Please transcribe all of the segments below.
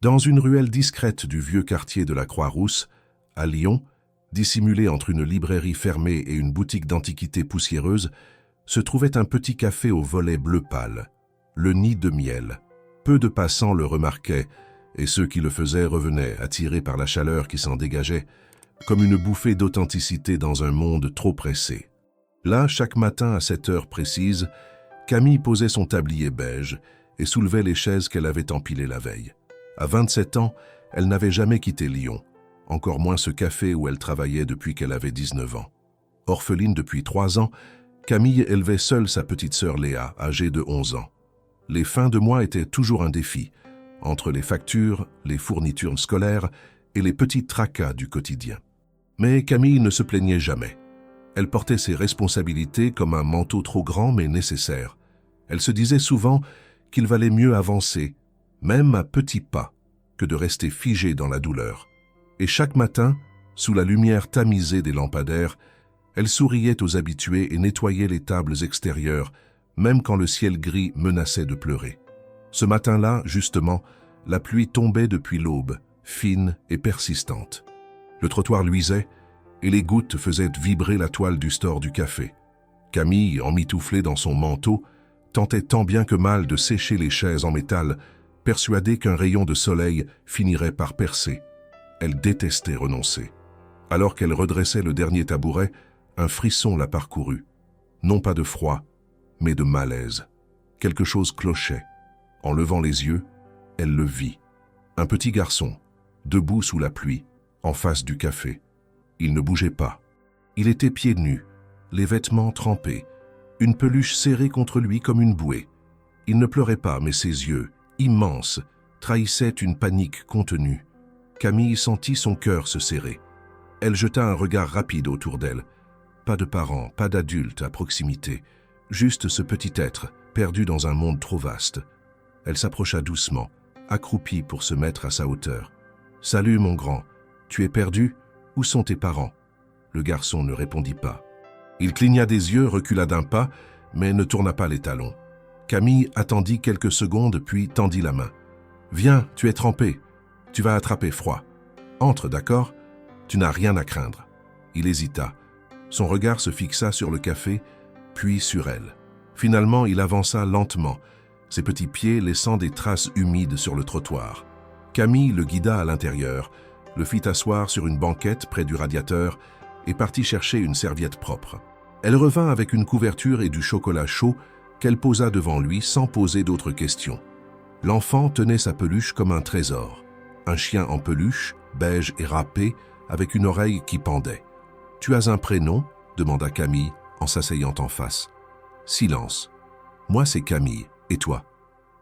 Dans une ruelle discrète du vieux quartier de la Croix-Rousse, à Lyon, dissimulée entre une librairie fermée et une boutique d'antiquités poussiéreuse, se trouvait un petit café au volet bleu pâle, le Nid de Miel. Peu de passants le remarquaient, et ceux qui le faisaient revenaient, attirés par la chaleur qui s'en dégageait, comme une bouffée d'authenticité dans un monde trop pressé. Là, chaque matin à cette heure précise, Camille posait son tablier beige et soulevait les chaises qu'elle avait empilées la veille. À 27 ans, elle n'avait jamais quitté Lyon, encore moins ce café où elle travaillait depuis qu'elle avait 19 ans. Orpheline depuis 3 ans, Camille élevait seule sa petite sœur Léa, âgée de 11 ans. Les fins de mois étaient toujours un défi, entre les factures, les fournitures scolaires et les petits tracas du quotidien. Mais Camille ne se plaignait jamais. Elle portait ses responsabilités comme un manteau trop grand mais nécessaire. Elle se disait souvent qu'il valait mieux avancer, même à petits pas, que de rester figée dans la douleur. Et chaque matin, sous la lumière tamisée des lampadaires, elle souriait aux habitués et nettoyait les tables extérieures, même quand le ciel gris menaçait de pleurer. Ce matin-là, justement, la pluie tombait depuis l'aube, fine et persistante. Le trottoir luisait, et les gouttes faisaient vibrer la toile du store du café. Camille, emmitouflée dans son manteau, tentait tant bien que mal de sécher les chaises en métal, persuadée qu'un rayon de soleil finirait par percer. Elle détestait renoncer. Alors qu'elle redressait le dernier tabouret, un frisson la parcourut. Non pas de froid, mais de malaise. Quelque chose clochait. En levant les yeux, elle le vit. Un petit garçon, debout sous la pluie, en face du café. Il ne bougeait pas. Il était pieds nus, les vêtements trempés, une peluche serrée contre lui comme une bouée. Il ne pleurait pas, mais ses yeux, immenses, trahissaient une panique contenue. Camille sentit son cœur se serrer. Elle jeta un regard rapide autour d'elle. Pas de parents, pas d'adultes à proximité, juste ce petit être, perdu dans un monde trop vaste. Elle s'approcha doucement, accroupie pour se mettre à sa hauteur. « Salut, mon grand, tu es perdu ? Où sont tes parents ?» Le garçon ne répondit pas. Il cligna des yeux, recula d'un pas, mais ne tourna pas les talons. Camille attendit quelques secondes, puis tendit la main. « Viens, tu es trempé. Tu vas attraper froid. Entre, d'accord ? Tu n'as rien à craindre. » Il hésita. Son regard se fixa sur le café, puis sur elle. Finalement, il avança lentement, ses petits pieds laissant des traces humides sur le trottoir. Camille le guida à l'intérieur, le fit asseoir sur une banquette près du radiateur et partit chercher une serviette propre. Elle revint avec une couverture et du chocolat chaud qu'elle posa devant lui sans poser d'autres questions. L'enfant tenait sa peluche comme un trésor. Un chien en peluche, beige et râpé, avec une oreille qui pendait. « Tu as un prénom ?» demanda Camille en s'asseyant en face. Silence. « Moi, c'est Camille. Et toi ?»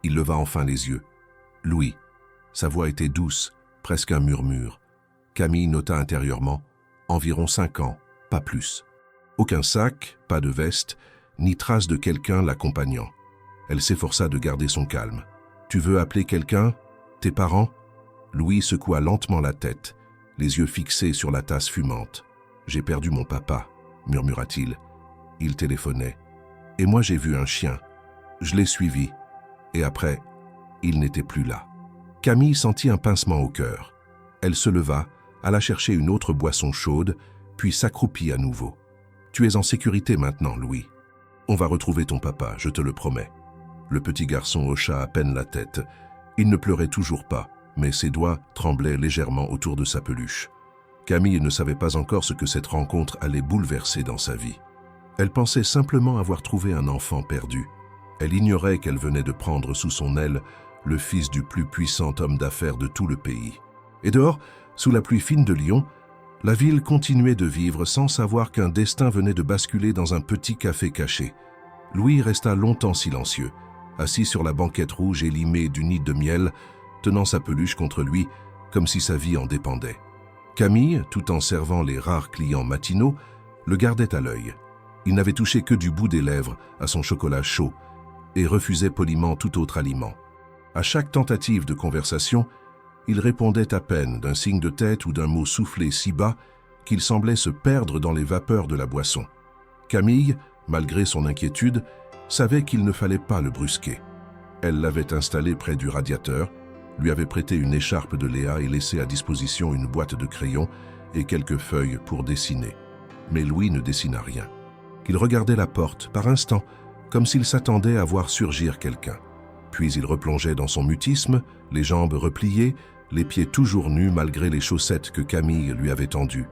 Il leva enfin les yeux. « Louis. » Sa voix était douce, presque un murmure. Camille nota intérieurement. Environ 5 ans, pas plus. Aucun sac, pas de veste, ni trace de quelqu'un l'accompagnant. Elle s'efforça de garder son calme. « Tu veux appeler quelqu'un ? Tes parents ?» Louis secoua lentement la tête, les yeux fixés sur la tasse fumante. « J'ai perdu mon papa, » murmura-t-il. Il téléphonait. « Et moi j'ai vu un chien. Je l'ai suivi. Et après, il n'était plus là. » Camille sentit un pincement au cœur. Elle se leva, alla chercher une autre boisson chaude, puis s'accroupit à nouveau. « Tu es en sécurité maintenant, Louis. On va retrouver ton papa, je te le promets. » Le petit garçon hocha à peine la tête. Il ne pleurait toujours pas, mais ses doigts tremblaient légèrement autour de sa peluche. Camille ne savait pas encore ce que cette rencontre allait bouleverser dans sa vie. Elle pensait simplement avoir trouvé un enfant perdu. Elle ignorait qu'elle venait de prendre sous son aile le fils du plus puissant homme d'affaires de tout le pays. Et dehors, sous la pluie fine de Lyon, la ville continuait de vivre sans savoir qu'un destin venait de basculer dans un petit café caché. Louis resta longtemps silencieux, assis sur la banquette rouge élimée du Nid de Miel, tenant sa peluche contre lui, comme si sa vie en dépendait. Camille, tout en servant les rares clients matinaux, le gardait à l'œil. Il n'avait touché que du bout des lèvres à son chocolat chaud et refusait poliment tout autre aliment. À chaque tentative de conversation, il répondait à peine d'un signe de tête ou d'un mot soufflé si bas qu'il semblait se perdre dans les vapeurs de la boisson. Camille, malgré son inquiétude, savait qu'il ne fallait pas le brusquer. Elle l'avait installé près du radiateur, lui avait prêté une écharpe de Léa et laissé à disposition une boîte de crayons et quelques feuilles pour dessiner. Mais Louis ne dessina rien. Il regardait la porte, par instants, comme s'il s'attendait à voir surgir quelqu'un. Puis il replongeait dans son mutisme, les jambes repliées, les pieds toujours nus malgré les chaussettes que Camille lui avait tendues.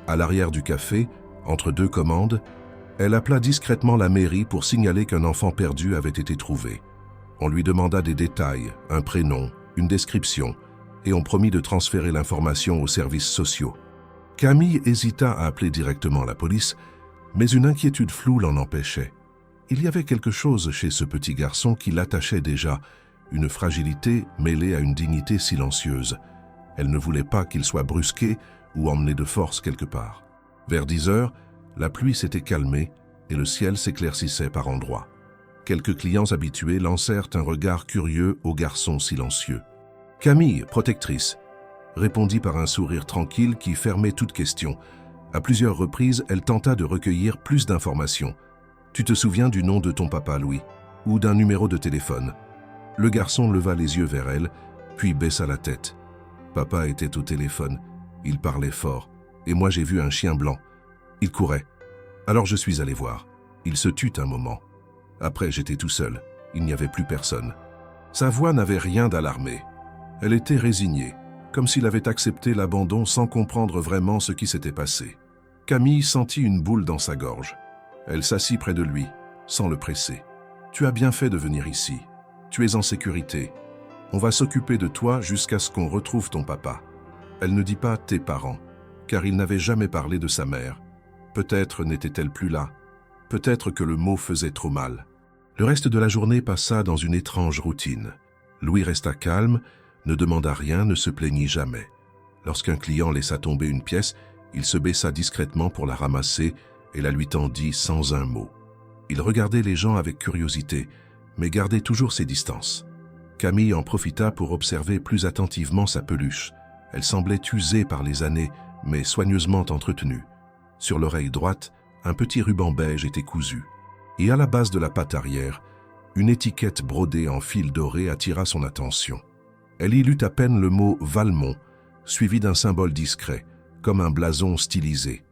À l'arrière du café, entre deux commandes, elle appela discrètement la mairie pour signaler qu'un enfant perdu avait été trouvé. On lui demanda des détails, un prénom, une description, et on promit de transférer l'information aux services sociaux. Camille hésita à appeler directement la police, mais une inquiétude floue l'en empêchait. Il y avait quelque chose chez ce petit garçon qui l'attachait déjà, une fragilité mêlée à une dignité silencieuse. Elle ne voulait pas qu'il soit brusqué ou emmené de force quelque part. Vers 10 heures, la pluie s'était calmée et le ciel s'éclaircissait par endroits. Quelques clients habitués lancèrent un regard curieux au garçon silencieux. « Camille, protectrice », répondit par un sourire tranquille qui fermait toute question. À plusieurs reprises, elle tenta de recueillir plus d'informations. « Tu te souviens du nom de ton papa, Louis, ou d'un numéro de téléphone ?» Le garçon leva les yeux vers elle, puis baissa la tête. Papa était au téléphone. Il parlait fort. Et moi, j'ai vu un chien blanc. Il courait. Alors je suis allé voir. Il se tut un moment. Après, j'étais tout seul. Il n'y avait plus personne. Sa voix n'avait rien d'alarmé. Elle était résignée, comme s'il avait accepté l'abandon sans comprendre vraiment ce qui s'était passé. Camille sentit une boule dans sa gorge. Elle s'assit près de lui, sans le presser. « Tu as bien fait de venir ici. Tu es en sécurité. On va s'occuper de toi jusqu'à ce qu'on retrouve ton papa. » Elle ne dit pas « tes parents », car il n'avait jamais parlé de sa mère. Peut-être n'était-elle plus là. Peut-être que le mot faisait trop mal. Le reste de la journée passa dans une étrange routine. Louis resta calme, ne demanda rien, ne se plaignit jamais. Lorsqu'un client laissa tomber une pièce, il se baissa discrètement pour la ramasser et la lui tendit sans un mot. Il regardait les gens avec curiosité, mais gardait toujours ses distances. Camille en profita pour observer plus attentivement sa peluche. Elle semblait usée par les années, mais soigneusement entretenue. Sur l'oreille droite, un petit ruban beige était cousu. Et à la base de la patte arrière, une étiquette brodée en fil doré attira son attention. Elle y lut à peine le mot « Valmont », suivi d'un symbole discret, comme un blason stylisé.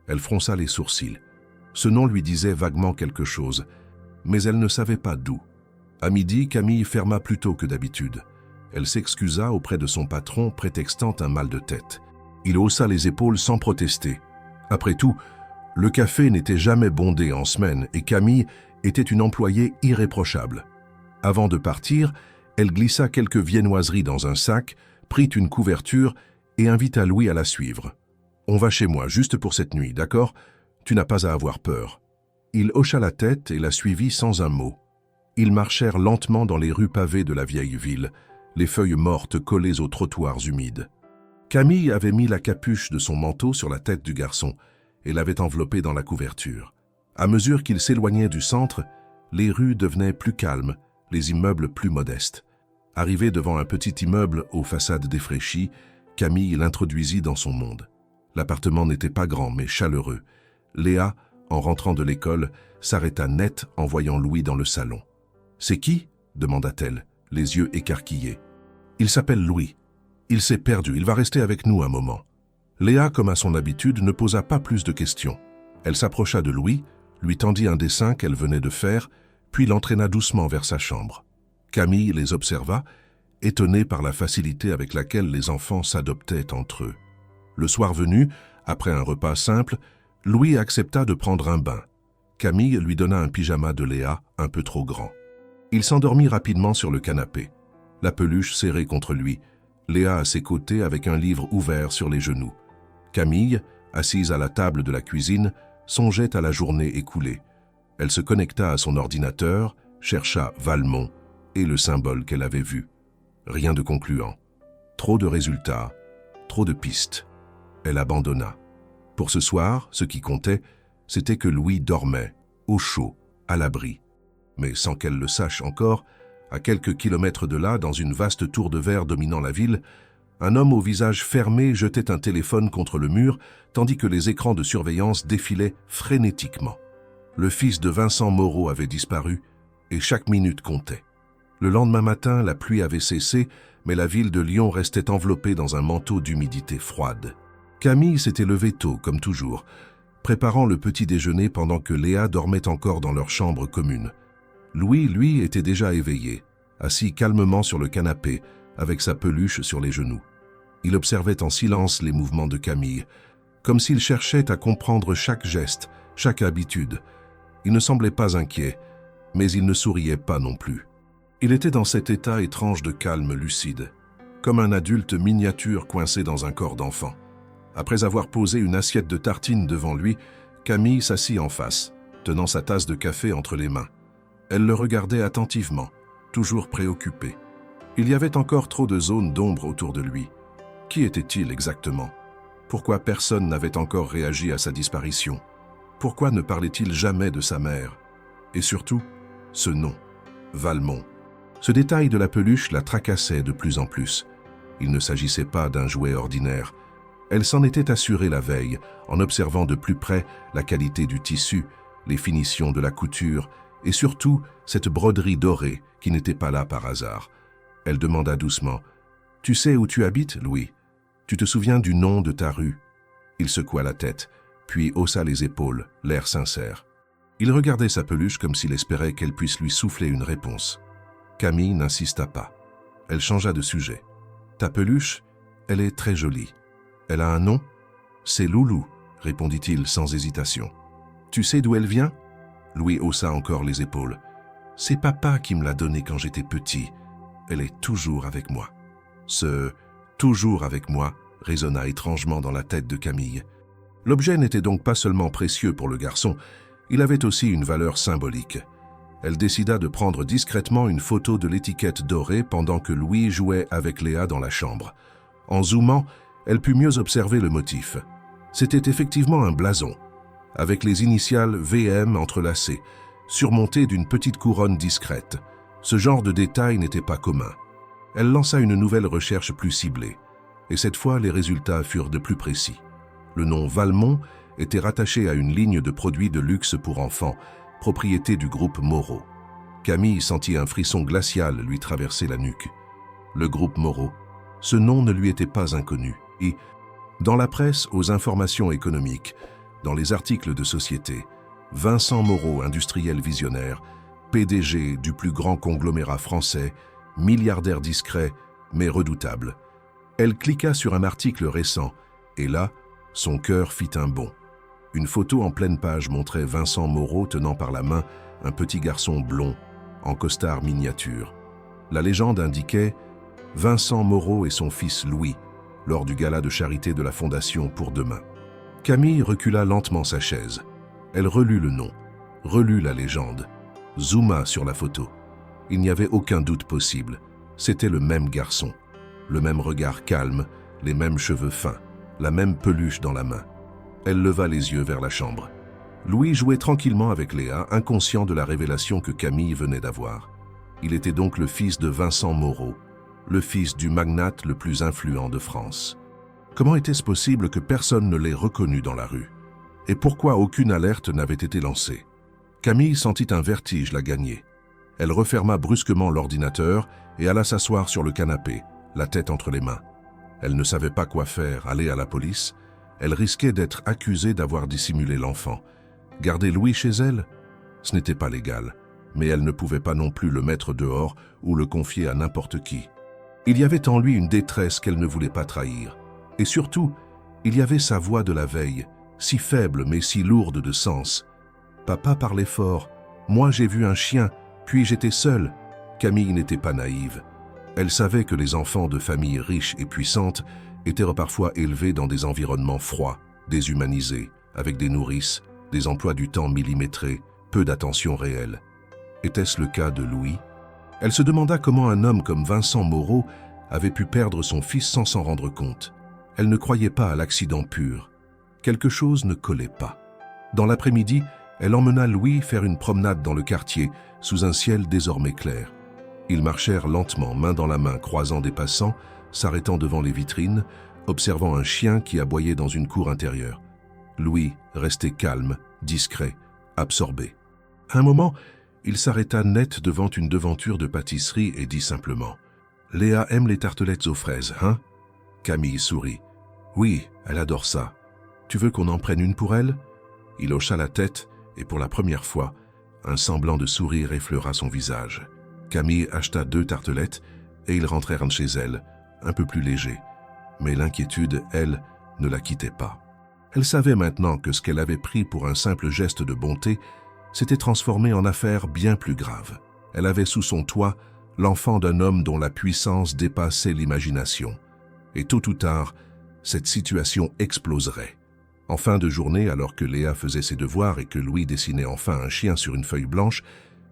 Elle fronça les sourcils. Ce nom lui disait vaguement quelque chose, mais elle ne savait pas d'où. À midi, Camille ferma plus tôt que d'habitude. Elle s'excusa auprès de son patron, prétextant un mal de tête. Il haussa les épaules sans protester. Après tout, le café n'était jamais bondé en semaine et Camille était une employée irréprochable. Avant de partir, elle glissa quelques viennoiseries dans un sac, prit une couverture et invita Louis à la suivre. « On va chez moi, juste pour cette nuit, d'accord ? Tu n'as pas à avoir peur. » Il hocha la tête et la suivit sans un mot. Ils marchèrent lentement dans les rues pavées de la vieille ville, les feuilles mortes collées aux trottoirs humides. Camille avait mis la capuche de son manteau sur la tête du garçon et l'avait enveloppé dans la couverture. À mesure qu'ils s'éloignaient du centre, les rues devenaient plus calmes, les immeubles plus modestes. Arrivé devant un petit immeuble aux façades défraîchies, Camille l'introduisit dans son monde. L'appartement n'était pas grand mais chaleureux. Léa, en rentrant de l'école, s'arrêta net en voyant Louis dans le salon. « C'est qui ?» demanda-t-elle, les yeux écarquillés. « Il s'appelle Louis. Il s'est perdu, il va rester avec nous un moment. » Léa, comme à son habitude, ne posa pas plus de questions. Elle s'approcha de Louis, lui tendit un dessin qu'elle venait de faire, puis l'entraîna doucement vers sa chambre. Camille les observa, étonnée par la facilité avec laquelle les enfants s'adoptaient entre eux. Le soir venu, après un repas simple, Louis accepta de prendre un bain. Camille lui donna un pyjama de Léa un peu trop grand. Il s'endormit rapidement sur le canapé, la peluche serrée contre lui, Léa à ses côtés avec un livre ouvert sur les genoux. Camille, assise à la table de la cuisine, songeait à la journée écoulée. Elle se connecta à son ordinateur, chercha Valmont et le symbole qu'elle avait vu. Rien de concluant. Trop de résultats, trop de pistes. Elle abandonna. Pour ce soir, ce qui comptait, c'était que Louis dormait, au chaud, à l'abri. Mais sans qu'elle le sache encore, à quelques kilomètres de là, dans une vaste tour de verre dominant la ville, un homme au visage fermé jetait un téléphone contre le mur, tandis que les écrans de surveillance défilaient frénétiquement. Le fils de Vincent Moreau avait disparu, et chaque minute comptait. Le lendemain matin, la pluie avait cessé, mais la ville de Lyon restait enveloppée dans un manteau d'humidité froide. Camille s'était levée tôt, comme toujours, préparant le petit déjeuner pendant que Léa dormait encore dans leur chambre commune. Louis, lui, était déjà éveillé, assis calmement sur le canapé, avec sa peluche sur les genoux. Il observait en silence les mouvements de Camille, comme s'il cherchait à comprendre chaque geste, chaque habitude. Il ne semblait pas inquiet, mais il ne souriait pas non plus. Il était dans cet état étrange de calme lucide, comme un adulte miniature coincé dans un corps d'enfant. Après avoir posé une assiette de tartines devant lui, Camille s'assit en face, tenant sa tasse de café entre les mains. Elle le regardait attentivement, toujours préoccupée. Il y avait encore trop de zones d'ombre autour de lui. Qui était-il exactement? Pourquoi personne n'avait encore réagi à sa disparition? Pourquoi ne parlait-il jamais de sa mère? Et surtout, ce nom, Valmont. Ce détail de la peluche la tracassait de plus en plus. Il ne s'agissait pas d'un jouet ordinaire. Elle s'en était assurée la veille, en observant de plus près la qualité du tissu, les finitions de la couture, et surtout cette broderie dorée qui n'était pas là par hasard. Elle demanda doucement « Tu sais où tu habites, Louis? Tu te souviens du nom de ta rue ?» Il secoua la tête, puis haussa les épaules, l'air sincère. Il regardait sa peluche comme s'il espérait qu'elle puisse lui souffler une réponse. Camille n'insista pas. Elle changea de sujet. « Ta peluche, elle est très jolie. Elle a un nom? C'est Loulou, répondit-il sans hésitation. Tu sais d'où elle vient? Louis haussa encore les épaules. C'est papa qui me l'a donnée quand j'étais petit. Elle est toujours avec moi. Ce « toujours avec moi » résonna étrangement dans la tête de Camille. L'objet n'était donc pas seulement précieux pour le garçon, il avait aussi une valeur symbolique. Elle décida de prendre discrètement une photo de l'étiquette dorée pendant que Louis jouait avec Léa dans la chambre. En zoomant, elle put mieux observer le motif. C'était effectivement un blason, avec les initiales VM entrelacées, surmontées d'une petite couronne discrète. Ce genre de détail n'était pas commun. Elle lança une nouvelle recherche plus ciblée, et cette fois les résultats furent de plus précis. Le nom Valmont était rattaché à une ligne de produits de luxe pour enfants, propriété du groupe Moreau. Camille sentit un frisson glacial lui traverser la nuque. Le groupe Moreau, ce nom ne lui était pas inconnu. Et, dans la presse, aux informations économiques, dans les articles de société, Vincent Moreau, industriel visionnaire, PDG du plus grand conglomérat français, milliardaire discret, mais redoutable. Elle cliqua sur un article récent, et là, son cœur fit un bond. Une photo en pleine page montrait Vincent Moreau tenant par la main un petit garçon blond, en costard miniature. La légende indiquait « Vincent Moreau et son fils Louis », lors du gala de charité de la Fondation pour demain. Camille recula lentement sa chaise. Elle relut le nom, relut la légende, zooma sur la photo. Il n'y avait aucun doute possible. C'était le même garçon. Le même regard calme, les mêmes cheveux fins, la même peluche dans la main. Elle leva les yeux vers la chambre. Louis jouait tranquillement avec Léa, inconscient de la révélation que Camille venait d'avoir. Il était donc le fils de Vincent Moreau, le fils du magnate le plus influent de France. Comment était-ce possible que personne ne l'ait reconnu dans la rue? Et pourquoi aucune alerte n'avait été lancée? Camille sentit un vertige la gagner. Elle referma brusquement l'ordinateur et alla s'asseoir sur le canapé, la tête entre les mains. Elle ne savait pas quoi faire, aller à la police. Elle risquait d'être accusée d'avoir dissimulé l'enfant. Garder Louis chez elle? Ce n'était pas légal, mais elle ne pouvait pas non plus le mettre dehors ou le confier à n'importe qui. Il y avait en lui une détresse qu'elle ne voulait pas trahir. Et surtout, il y avait sa voix de la veille, si faible mais si lourde de sens. Papa parlait fort. Moi j'ai vu un chien, puis j'étais seule. Camille n'était pas naïve. Elle savait que les enfants de familles riches et puissantes étaient parfois élevés dans des environnements froids, déshumanisés, avec des nourrices, des emplois du temps millimétrés, peu d'attention réelle. Était-ce le cas de Louis? Elle se demanda comment un homme comme Vincent Moreau avait pu perdre son fils sans s'en rendre compte. Elle ne croyait pas à l'accident pur. Quelque chose ne collait pas. Dans l'après-midi, elle emmena Louis faire une promenade dans le quartier, sous un ciel désormais clair. Ils marchèrent lentement, main dans la main, croisant des passants, s'arrêtant devant les vitrines, observant un chien qui aboyait dans une cour intérieure. Louis restait calme, discret, absorbé. À un moment, Il s'arrêta net devant une devanture de pâtisserie et dit simplement « Léa aime les tartelettes aux fraises, hein ?» Camille sourit. « Oui, elle adore ça. Tu veux qu'on en prenne une pour elle ?» Il hocha la tête et pour la première fois, un semblant de sourire effleura son visage. Camille acheta 2 tartelettes et ils rentrèrent chez elle, un peu plus légers. Mais l'inquiétude, elle, ne la quittait pas. Elle savait maintenant que ce qu'elle avait pris pour un simple geste de bonté s'était transformé en affaire bien plus grave. Elle avait sous son toit l'enfant d'un homme dont la puissance dépassait l'imagination. Et tôt ou tard, cette situation exploserait. En fin de journée, alors que Léa faisait ses devoirs et que Louis dessinait enfin un chien sur une feuille blanche,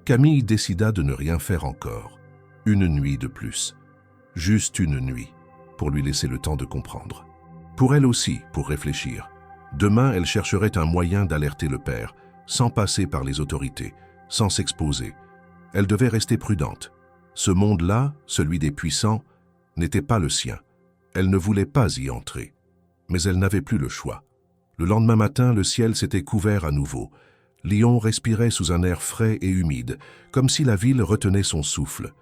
Camille décida de ne rien faire encore. Une nuit de plus. Juste une nuit, pour lui laisser le temps de comprendre. Pour elle aussi, pour réfléchir. Demain, elle chercherait un moyen d'alerter le père, sans passer par les autorités, sans s'exposer. Elle devait rester prudente. Ce monde-là, celui des puissants, n'était pas le sien. Elle ne voulait pas y entrer. Mais elle n'avait plus le choix. Le lendemain matin, le ciel s'était couvert à nouveau. Lyon respirait sous un air frais et humide, comme si la ville retenait son souffle.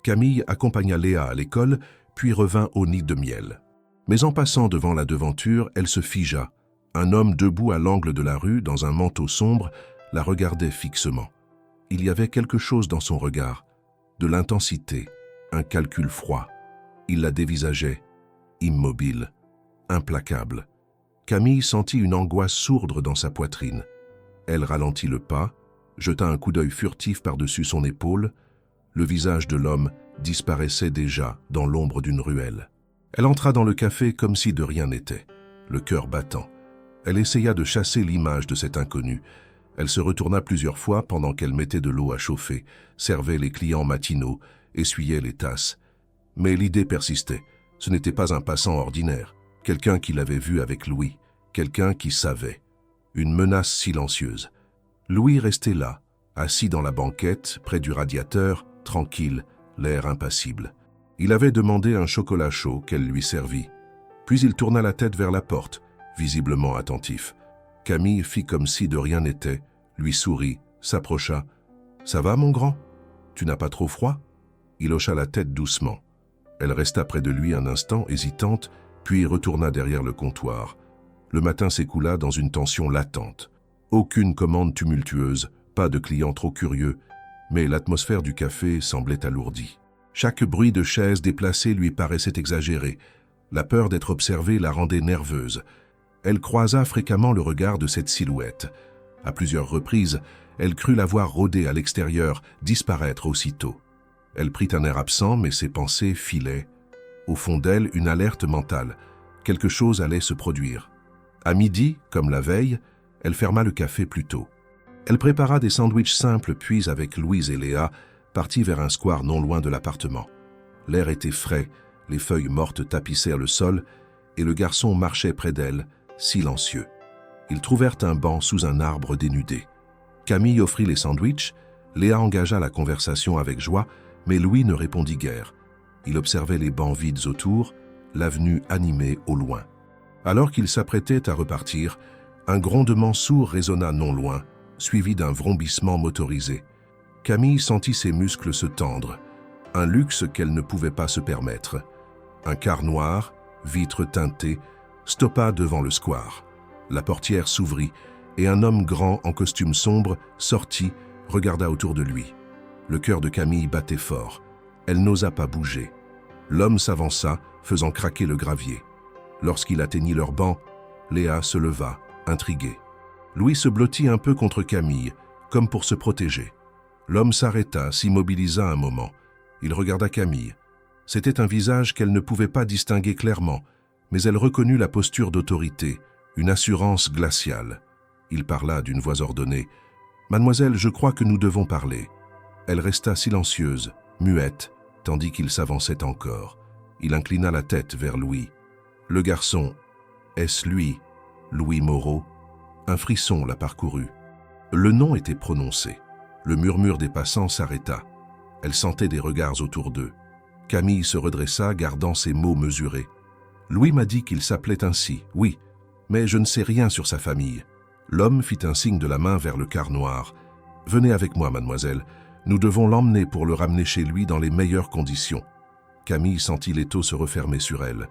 Camille accompagna Léa à l'école, puis revint au nid de miel. Mais en passant devant la devanture, elle se figea. Un homme debout à l'angle de la rue, dans un manteau sombre, la regardait fixement. Il y avait quelque chose dans son regard, de l'intensité, un calcul froid. Il la dévisageait, immobile, implacable. Camille sentit une angoisse sourde dans sa poitrine. Elle ralentit le pas, jeta un coup d'œil furtif par-dessus son épaule. Le visage de l'homme disparaissait déjà dans l'ombre d'une ruelle. Elle entra dans le café comme si de rien n'était, le cœur battant. Elle essaya de chasser l'image de cet inconnu. Elle se retourna plusieurs fois pendant qu'elle mettait de l'eau à chauffer, servait les clients matinaux, essuyait les tasses. Mais l'idée persistait. Ce n'était pas un passant ordinaire, quelqu'un qui l'avait vu avec Louis, quelqu'un qui savait. Une menace silencieuse. Louis restait là, assis dans la banquette, près du radiateur, tranquille, l'air impassible. Il avait demandé un chocolat chaud qu'elle lui servit. Puis il tourna la tête vers la porte, visiblement attentif. Camille fit comme si de rien n'était, lui sourit, s'approcha. « Ça va, mon grand? Tu n'as pas trop froid ?» Il hocha la tête doucement. Elle resta près de lui un instant, hésitante, puis retourna derrière le comptoir. Le matin s'écoula dans une tension latente. Aucune commande tumultueuse, pas de clients trop curieux, mais l'atmosphère du café semblait alourdie. Chaque bruit de chaise déplacée lui paraissait exagéré. La peur d'être observée la rendait nerveuse. Elle croisa fréquemment le regard de cette silhouette. À plusieurs reprises, elle crut la voir rôder à l'extérieur, disparaître aussitôt. Elle prit un air absent, mais ses pensées filaient. Au fond d'elle, une alerte mentale. Quelque chose allait se produire. À midi, comme la veille, elle ferma le café plus tôt. Elle prépara des sandwichs simples, puis avec Louise et Léa, partit vers un square non loin de l'appartement. L'air était frais, les feuilles mortes tapissèrent le sol, et le garçon marchait près d'elle, silencieux. Ils trouvèrent un banc sous un arbre dénudé. Camille offrit les sandwichs, Léa engagea la conversation avec joie, mais Louis ne répondit guère. Il observait les bancs vides autour, l'avenue animée au loin. Alors qu'il s'apprêtait à repartir, un grondement sourd résonna non loin, suivi d'un vrombissement motorisé. Camille sentit ses muscles se tendre, un luxe qu'elle ne pouvait pas se permettre. Un car noir, vitres teintées, stoppa devant le square. La portière s'ouvrit et un homme grand en costume sombre sortit, regarda autour de lui. Le cœur de Camille battait fort. Elle n'osa pas bouger. L'homme s'avança, faisant craquer le gravier. Lorsqu'il atteignit leur banc, Léa se leva, intriguée. Louis se blottit un peu contre Camille, comme pour se protéger. L'homme s'arrêta, s'immobilisa un moment. Il regarda Camille. C'était un visage qu'elle ne pouvait pas distinguer clairement, mais elle reconnut la posture d'autorité, une assurance glaciale. Il parla d'une voix ordonnée. « Mademoiselle, je crois que nous devons parler. » Elle resta silencieuse, muette, tandis qu'il s'avançait encore. Il inclina la tête vers Louis. Le garçon, est-ce lui, Louis Moreau? Un frisson la parcourut. Le nom était prononcé. Le murmure des passants s'arrêta. Elle sentait des regards autour d'eux. Camille se redressa, gardant ses mots mesurés. Louis m'a dit qu'il s'appelait ainsi, oui, mais je ne sais rien sur sa famille. L'homme fit un signe de la main vers le car noir. « Venez avec moi, mademoiselle. Nous devons l'emmener pour le ramener chez lui dans les meilleures conditions. » Camille sentit l'étau se refermer sur elle.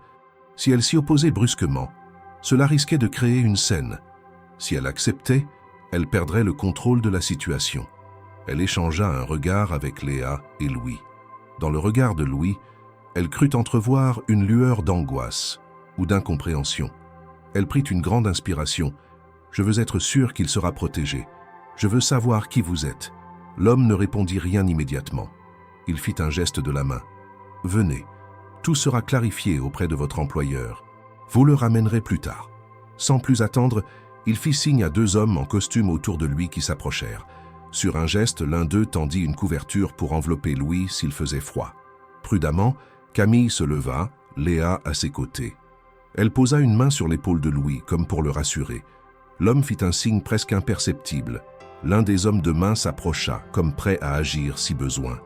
Si elle s'y opposait brusquement, cela risquait de créer une scène. Si elle acceptait, elle perdrait le contrôle de la situation. Elle échangea un regard avec Léa et Louis. Dans le regard de Louis, elle crut entrevoir une lueur d'angoisse ou d'incompréhension. Elle prit une grande inspiration. « Je veux être sûre qu'il sera protégé. Je veux savoir qui vous êtes. » L'homme ne répondit rien immédiatement. Il fit un geste de la main. « Venez, tout sera clarifié auprès de votre employeur. Vous le ramènerez plus tard. » Sans plus attendre, il fit signe à deux hommes en costume autour de lui qui s'approchèrent. Sur un geste, l'un d'eux tendit une couverture pour envelopper Louis s'il faisait froid. Prudemment, Camille se leva, Léa à ses côtés. Elle posa une main sur l'épaule de Louis, comme pour le rassurer. L'homme fit un signe presque imperceptible. L'un des hommes de main s'approcha, comme prêt à agir si besoin.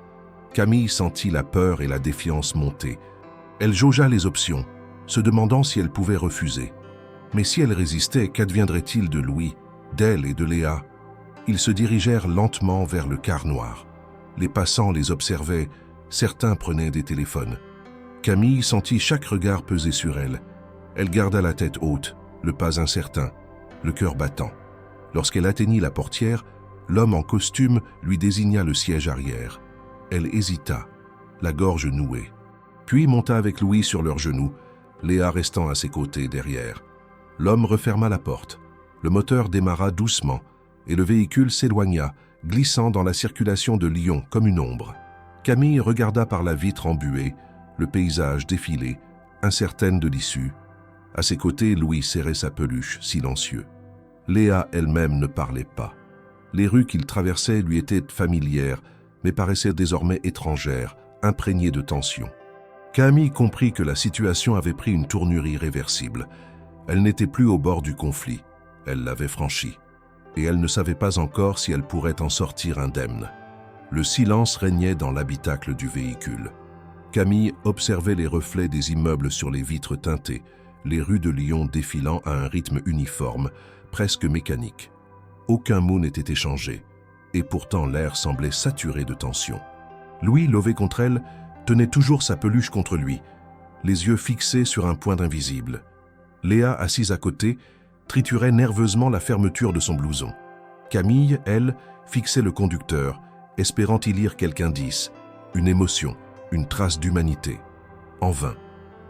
Camille sentit la peur et la défiance monter. Elle jaugea les options, se demandant si elle pouvait refuser. Mais si elle résistait, qu'adviendrait-il de Louis, d'elle et de Léa? Ils se dirigèrent lentement vers le car noir. Les passants les observaient, certains prenaient des téléphones. Camille sentit chaque regard peser sur elle. Elle garda la tête haute, le pas incertain, le cœur battant. Lorsqu'elle atteignit la portière, l'homme en costume lui désigna le siège arrière. Elle hésita, la gorge nouée. Puis monta avec Louis sur leurs genoux, Léa restant à ses côtés derrière. L'homme referma la porte. Le moteur démarra doucement et le véhicule s'éloigna, glissant dans la circulation de Lyon comme une ombre. Camille regarda par la vitre embuée, le paysage défiler, incertaine de l'issue. À ses côtés, Louis serrait sa peluche, silencieux. Léa elle-même ne parlait pas. Les rues qu'il traversait lui étaient familières, mais paraissaient désormais étrangères, imprégnées de tension. Camille comprit que la situation avait pris une tournure irréversible. Elle n'était plus au bord du conflit, elle l'avait franchi. Et elle ne savait pas encore si elle pourrait en sortir indemne. Le silence régnait dans l'habitacle du véhicule. Camille observait les reflets des immeubles sur les vitres teintées, les rues de Lyon défilant à un rythme uniforme, presque mécanique. Aucun mot n'était échangé, et pourtant l'air semblait saturé de tension. Louis, lové contre elle, tenait toujours sa peluche contre lui, les yeux fixés sur un point invisible. Léa, assise à côté, triturait nerveusement la fermeture de son blouson. Camille, elle, fixait le conducteur, espérant y lire quelque indice, une émotion, une trace d'humanité. En vain.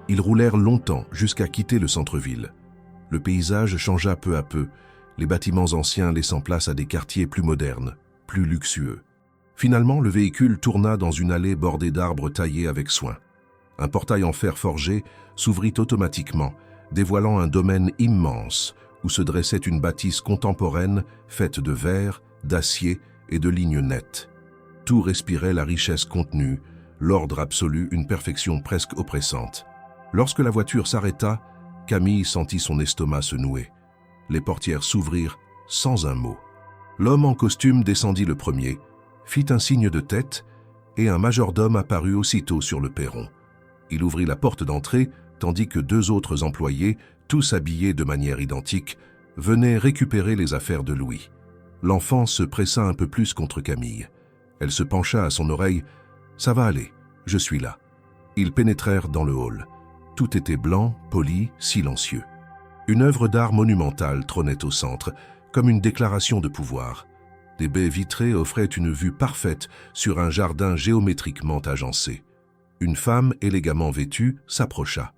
Ils roulèrent longtemps jusqu'à quitter le centre-ville. Le paysage changea peu à peu, les bâtiments anciens laissant place à des quartiers plus modernes, plus luxueux. Finalement, le véhicule tourna dans une allée bordée d'arbres taillés avec soin. Un portail en fer forgé s'ouvrit automatiquement, dévoilant un domaine immense où se dressait une bâtisse contemporaine faite de verre, d'acier et de lignes nettes. Tout respirait la richesse contenue, l'ordre absolu, une perfection presque oppressante. Lorsque la voiture s'arrêta, Camille sentit son estomac se nouer. Les portières s'ouvrirent sans un mot. L'homme en costume descendit le premier, fit un signe de tête et un majordome apparut aussitôt sur le perron. Il ouvrit la porte d'entrée tandis que deux autres employés, tous habillés de manière identique, venaient récupérer les affaires de Louis. L'enfant se pressa un peu plus contre Camille. Elle se pencha à son oreille. « Ça va aller, je suis là. » Ils pénétrèrent dans le hall. Tout était blanc, poli, silencieux. Une œuvre d'art monumentale trônait au centre, comme une déclaration de pouvoir. Des baies vitrées offraient une vue parfaite sur un jardin géométriquement agencé. Une femme élégamment vêtue s'approcha.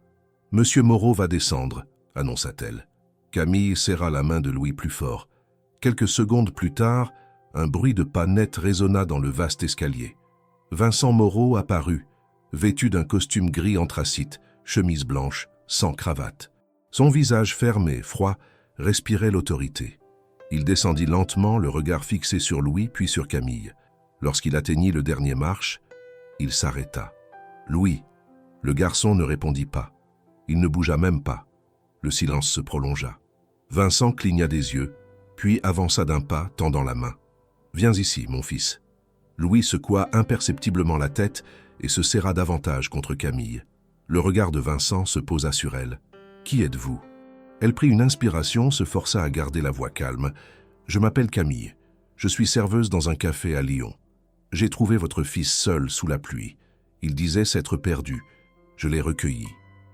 « Monsieur Moreau va descendre », annonça-t-elle. Camille serra la main de Louis plus fort. Quelques secondes plus tard, un bruit de pas net résonna dans le vaste escalier. Vincent Moreau apparut, vêtu d'un costume gris anthracite, chemise blanche, sans cravate. Son visage fermé, froid, respirait l'autorité. Il descendit lentement, le regard fixé sur Louis puis sur Camille. Lorsqu'il atteignit le dernier marche, il s'arrêta. « Louis !» Le garçon ne répondit pas. Il ne bougea même pas. Le silence se prolongea. Vincent cligna des yeux, puis avança d'un pas, tendant la main. « Viens ici, mon fils. » Louis secoua imperceptiblement la tête et se serra davantage contre Camille. Le regard de Vincent se posa sur elle. « Qui êtes-vous » Elle prit une inspiration, se força à garder la voix calme. « Je m'appelle Camille. Je suis serveuse dans un café à Lyon. J'ai trouvé votre fils seul sous la pluie. Il disait s'être perdu. Je l'ai recueilli.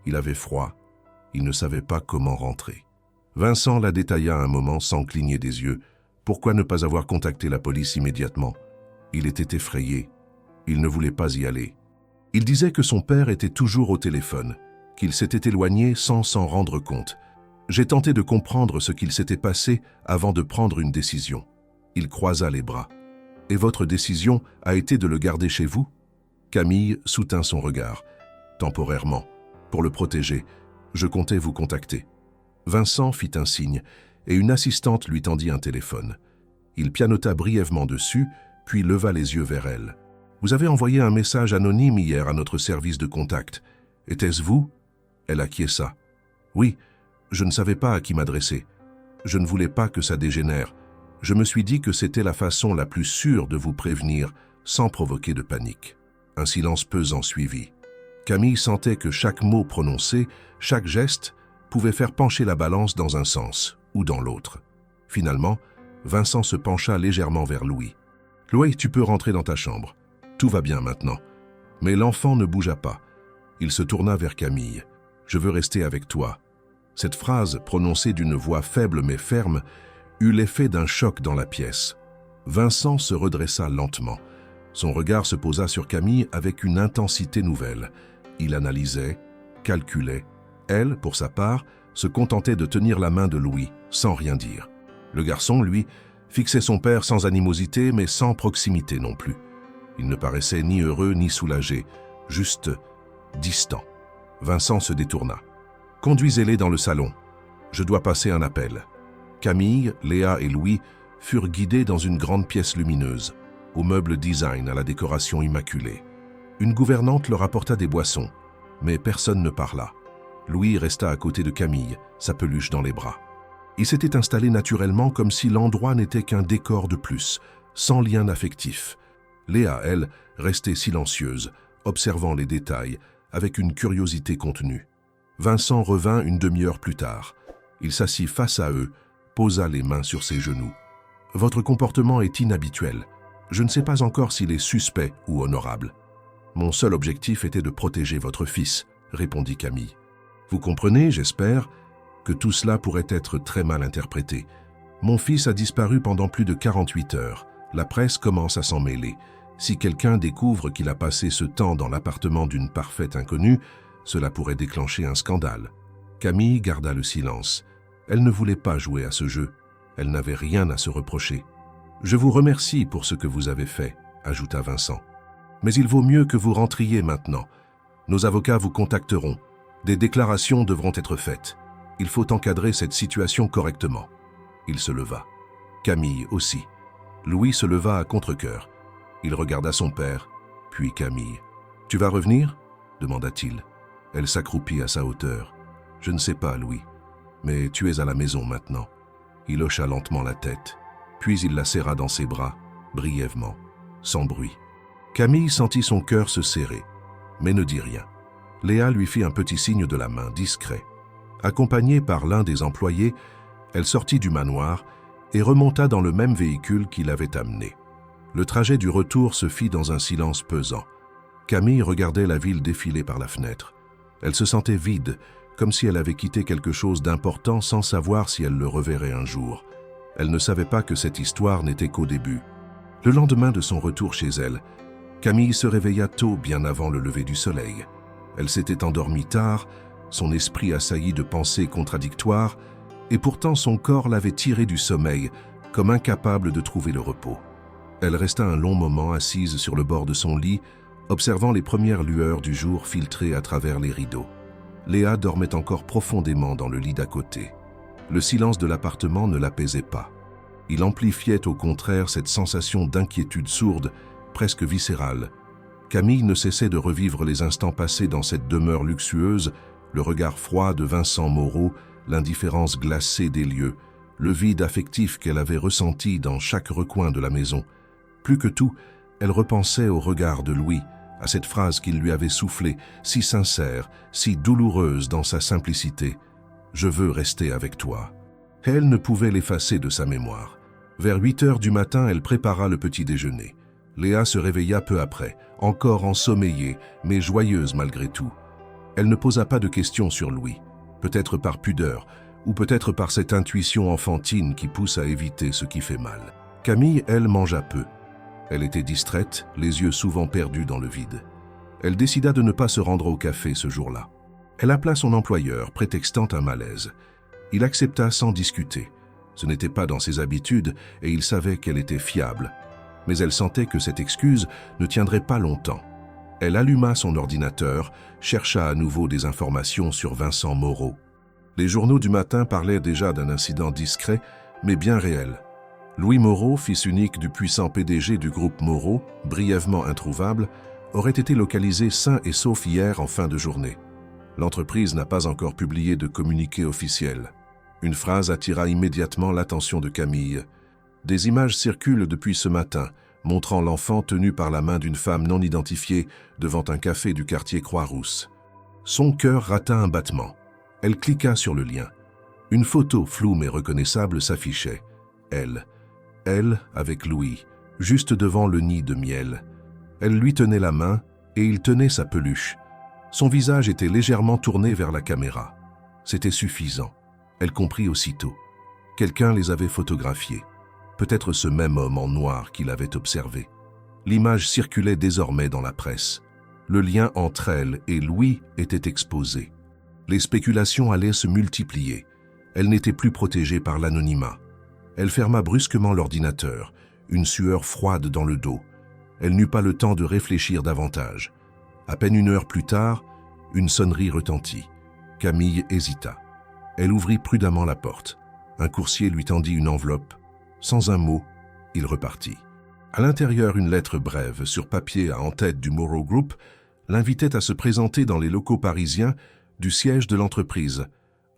Il avait froid. Il ne savait pas comment rentrer. » Vincent la détailla un moment sans cligner des yeux. Pourquoi ne pas avoir contacté la police immédiatement? Il était effrayé. Il ne voulait pas y aller. Il disait que son père était toujours au téléphone, qu'il s'était éloigné sans s'en rendre compte. J'ai tenté de comprendre ce qu'il s'était passé avant de prendre une décision. Il croisa les bras. « Et votre décision a été de le garder chez vous ?» Camille soutint son regard. « Temporairement. Pour le protéger, je comptais vous contacter. » Vincent fit un signe et une assistante lui tendit un téléphone. Il pianota brièvement dessus, puis leva les yeux vers elle. « Vous avez envoyé un message anonyme hier à notre service de contact. Était-ce vous ?» Elle acquiesça. « Oui, je ne savais pas à qui m'adresser. Je ne voulais pas que ça dégénère. Je me suis dit que c'était la façon la plus sûre de vous prévenir sans provoquer de panique. » Un silence pesant suivit. Camille sentait que chaque mot prononcé, chaque geste, pouvait faire pencher la balance dans un sens ou dans l'autre. Finalement, Vincent se pencha légèrement vers Louis. « Louis, tu peux rentrer dans ta chambre. Tout va bien maintenant. » Mais l'enfant ne bougea pas. Il se tourna vers Camille. « Je veux rester avec toi. » Cette phrase, prononcée d'une voix faible mais ferme, eut l'effet d'un choc dans la pièce. Vincent se redressa lentement. Son regard se posa sur Camille avec une intensité nouvelle. Il analysait, calculait. Elle, pour sa part, se contentait de tenir la main de Louis, sans rien dire. Le garçon, lui, fixait son père sans animosité, mais sans proximité non plus. Il ne paraissait ni heureux ni soulagé, juste distant. Vincent se détourna. « Conduisez-les dans le salon. Je dois passer un appel. » Camille, Léa et Louis furent guidés dans une grande pièce lumineuse, aux meubles design à la décoration immaculée. Une gouvernante leur apporta des boissons, mais personne ne parla. Louis resta à côté de Camille, sa peluche dans les bras. Il s'était installé naturellement comme si l'endroit n'était qu'un décor de plus, sans lien affectif. Léa, elle, restait silencieuse, observant les détails, avec une curiosité contenue. Vincent revint une demi-heure plus tard. Il s'assit face à eux, posa les mains sur ses genoux. « Votre comportement est inhabituel. Je ne sais pas encore s'il est suspect ou honorable. Mon seul objectif était de protéger votre fils, » répondit Camille. « Vous comprenez, j'espère, que tout cela pourrait être très mal interprété. Mon fils a disparu pendant plus de 48 heures. La presse commence à s'en mêler. Si quelqu'un découvre qu'il a passé ce temps dans l'appartement d'une parfaite inconnue, cela pourrait déclencher un scandale. » Camille garda le silence. Elle ne voulait pas jouer à ce jeu. Elle n'avait rien à se reprocher. « Je vous remercie pour ce que vous avez fait, » ajouta Vincent. « Mais il vaut mieux que vous rentriez maintenant. Nos avocats vous contacteront. Des déclarations devront être faites. Il faut encadrer cette situation correctement. » Il se leva. Camille aussi. Louis se leva à contre-cœur. Il regarda son père, puis Camille. « Tu vas revenir ?» demanda-t-il. Elle s'accroupit à sa hauteur. « Je ne sais pas, Louis, mais tu es à la maison maintenant. » Il hocha lentement la tête, puis il la serra dans ses bras, brièvement, sans bruit. Camille sentit son cœur se serrer, mais ne dit rien. Léa lui fit un petit signe de la main, discret. Accompagnée par l'un des employés, elle sortit du manoir et remonta dans le même véhicule qui l'avait amenée. Le trajet du retour se fit dans un silence pesant. Camille regardait la ville défiler par la fenêtre. Elle se sentait vide, comme si elle avait quitté quelque chose d'important sans savoir si elle le reverrait un jour. Elle ne savait pas que cette histoire n'était qu'au début. Le lendemain de son retour chez elle, Camille se réveilla tôt, bien avant le lever du soleil. Elle s'était endormie tard, son esprit assailli de pensées contradictoires, et pourtant son corps l'avait tirée du sommeil, comme incapable de trouver le repos. Elle resta un long moment assise sur le bord de son lit, observant les premières lueurs du jour filtrer à travers les rideaux. Léa dormait encore profondément dans le lit d'à côté. Le silence de l'appartement ne l'apaisait pas. Il amplifiait au contraire cette sensation d'inquiétude sourde, presque viscérale. Camille ne cessait de revivre les instants passés dans cette demeure luxueuse, le regard froid de Vincent Moreau, l'indifférence glacée des lieux, le vide affectif qu'elle avait ressenti dans chaque recoin de la maison. Plus que tout, elle repensait au regard de Louis, à cette phrase qu'il lui avait soufflée, si sincère, si douloureuse dans sa simplicité. « Je veux rester avec toi ». Elle ne pouvait l'effacer de sa mémoire. Vers 8 heures du matin, elle prépara le petit déjeuner. Léa se réveilla peu après, encore ensommeillée, mais joyeuse malgré tout. Elle ne posa pas de questions sur Louis, peut-être par pudeur, ou peut-être par cette intuition enfantine qui pousse à éviter ce qui fait mal. Camille, elle, mangea peu. Elle était distraite, les yeux souvent perdus dans le vide. Elle décida de ne pas se rendre au café ce jour-là. Elle appela son employeur, prétextant un malaise. Il accepta sans discuter. Ce n'était pas dans ses habitudes et il savait qu'elle était fiable. Mais elle sentait que cette excuse ne tiendrait pas longtemps. Elle alluma son ordinateur, chercha à nouveau des informations sur Vincent Moreau. Les journaux du matin parlaient déjà d'un incident discret, mais bien réel. Louis Moreau, fils unique du puissant PDG du groupe Moreau, brièvement introuvable, aurait été localisé sain et sauf hier en fin de journée. L'entreprise n'a pas encore publié de communiqué officiel. Une phrase attira immédiatement l'attention de Camille. Des images circulent depuis ce matin, montrant l'enfant tenu par la main d'une femme non identifiée devant un café du quartier Croix-Rousse. Son cœur rata un battement. Elle cliqua sur le lien. Une photo floue mais reconnaissable s'affichait. Elle avec Louis, juste devant le nid de miel. Elle lui tenait la main et il tenait sa peluche. Son visage était légèrement tourné vers la caméra. C'était suffisant. Elle comprit aussitôt. Quelqu'un les avait photographiés. Peut-être ce même homme en noir qui l'avait observé. L'image circulait désormais dans la presse. Le lien entre elle et Louis était exposé. Les spéculations allaient se multiplier. Elle n'était plus protégée par l'anonymat. Elle ferma brusquement l'ordinateur, une sueur froide dans le dos. Elle n'eut pas le temps de réfléchir davantage. À peine 1 heure plus tard, une sonnerie retentit. Camille hésita. Elle ouvrit prudemment la porte. Un coursier lui tendit une enveloppe. Sans un mot, il repartit. À l'intérieur, une lettre brève, sur papier en tête du Moreau Group, l'invitait à se présenter dans les locaux parisiens du siège de l'entreprise,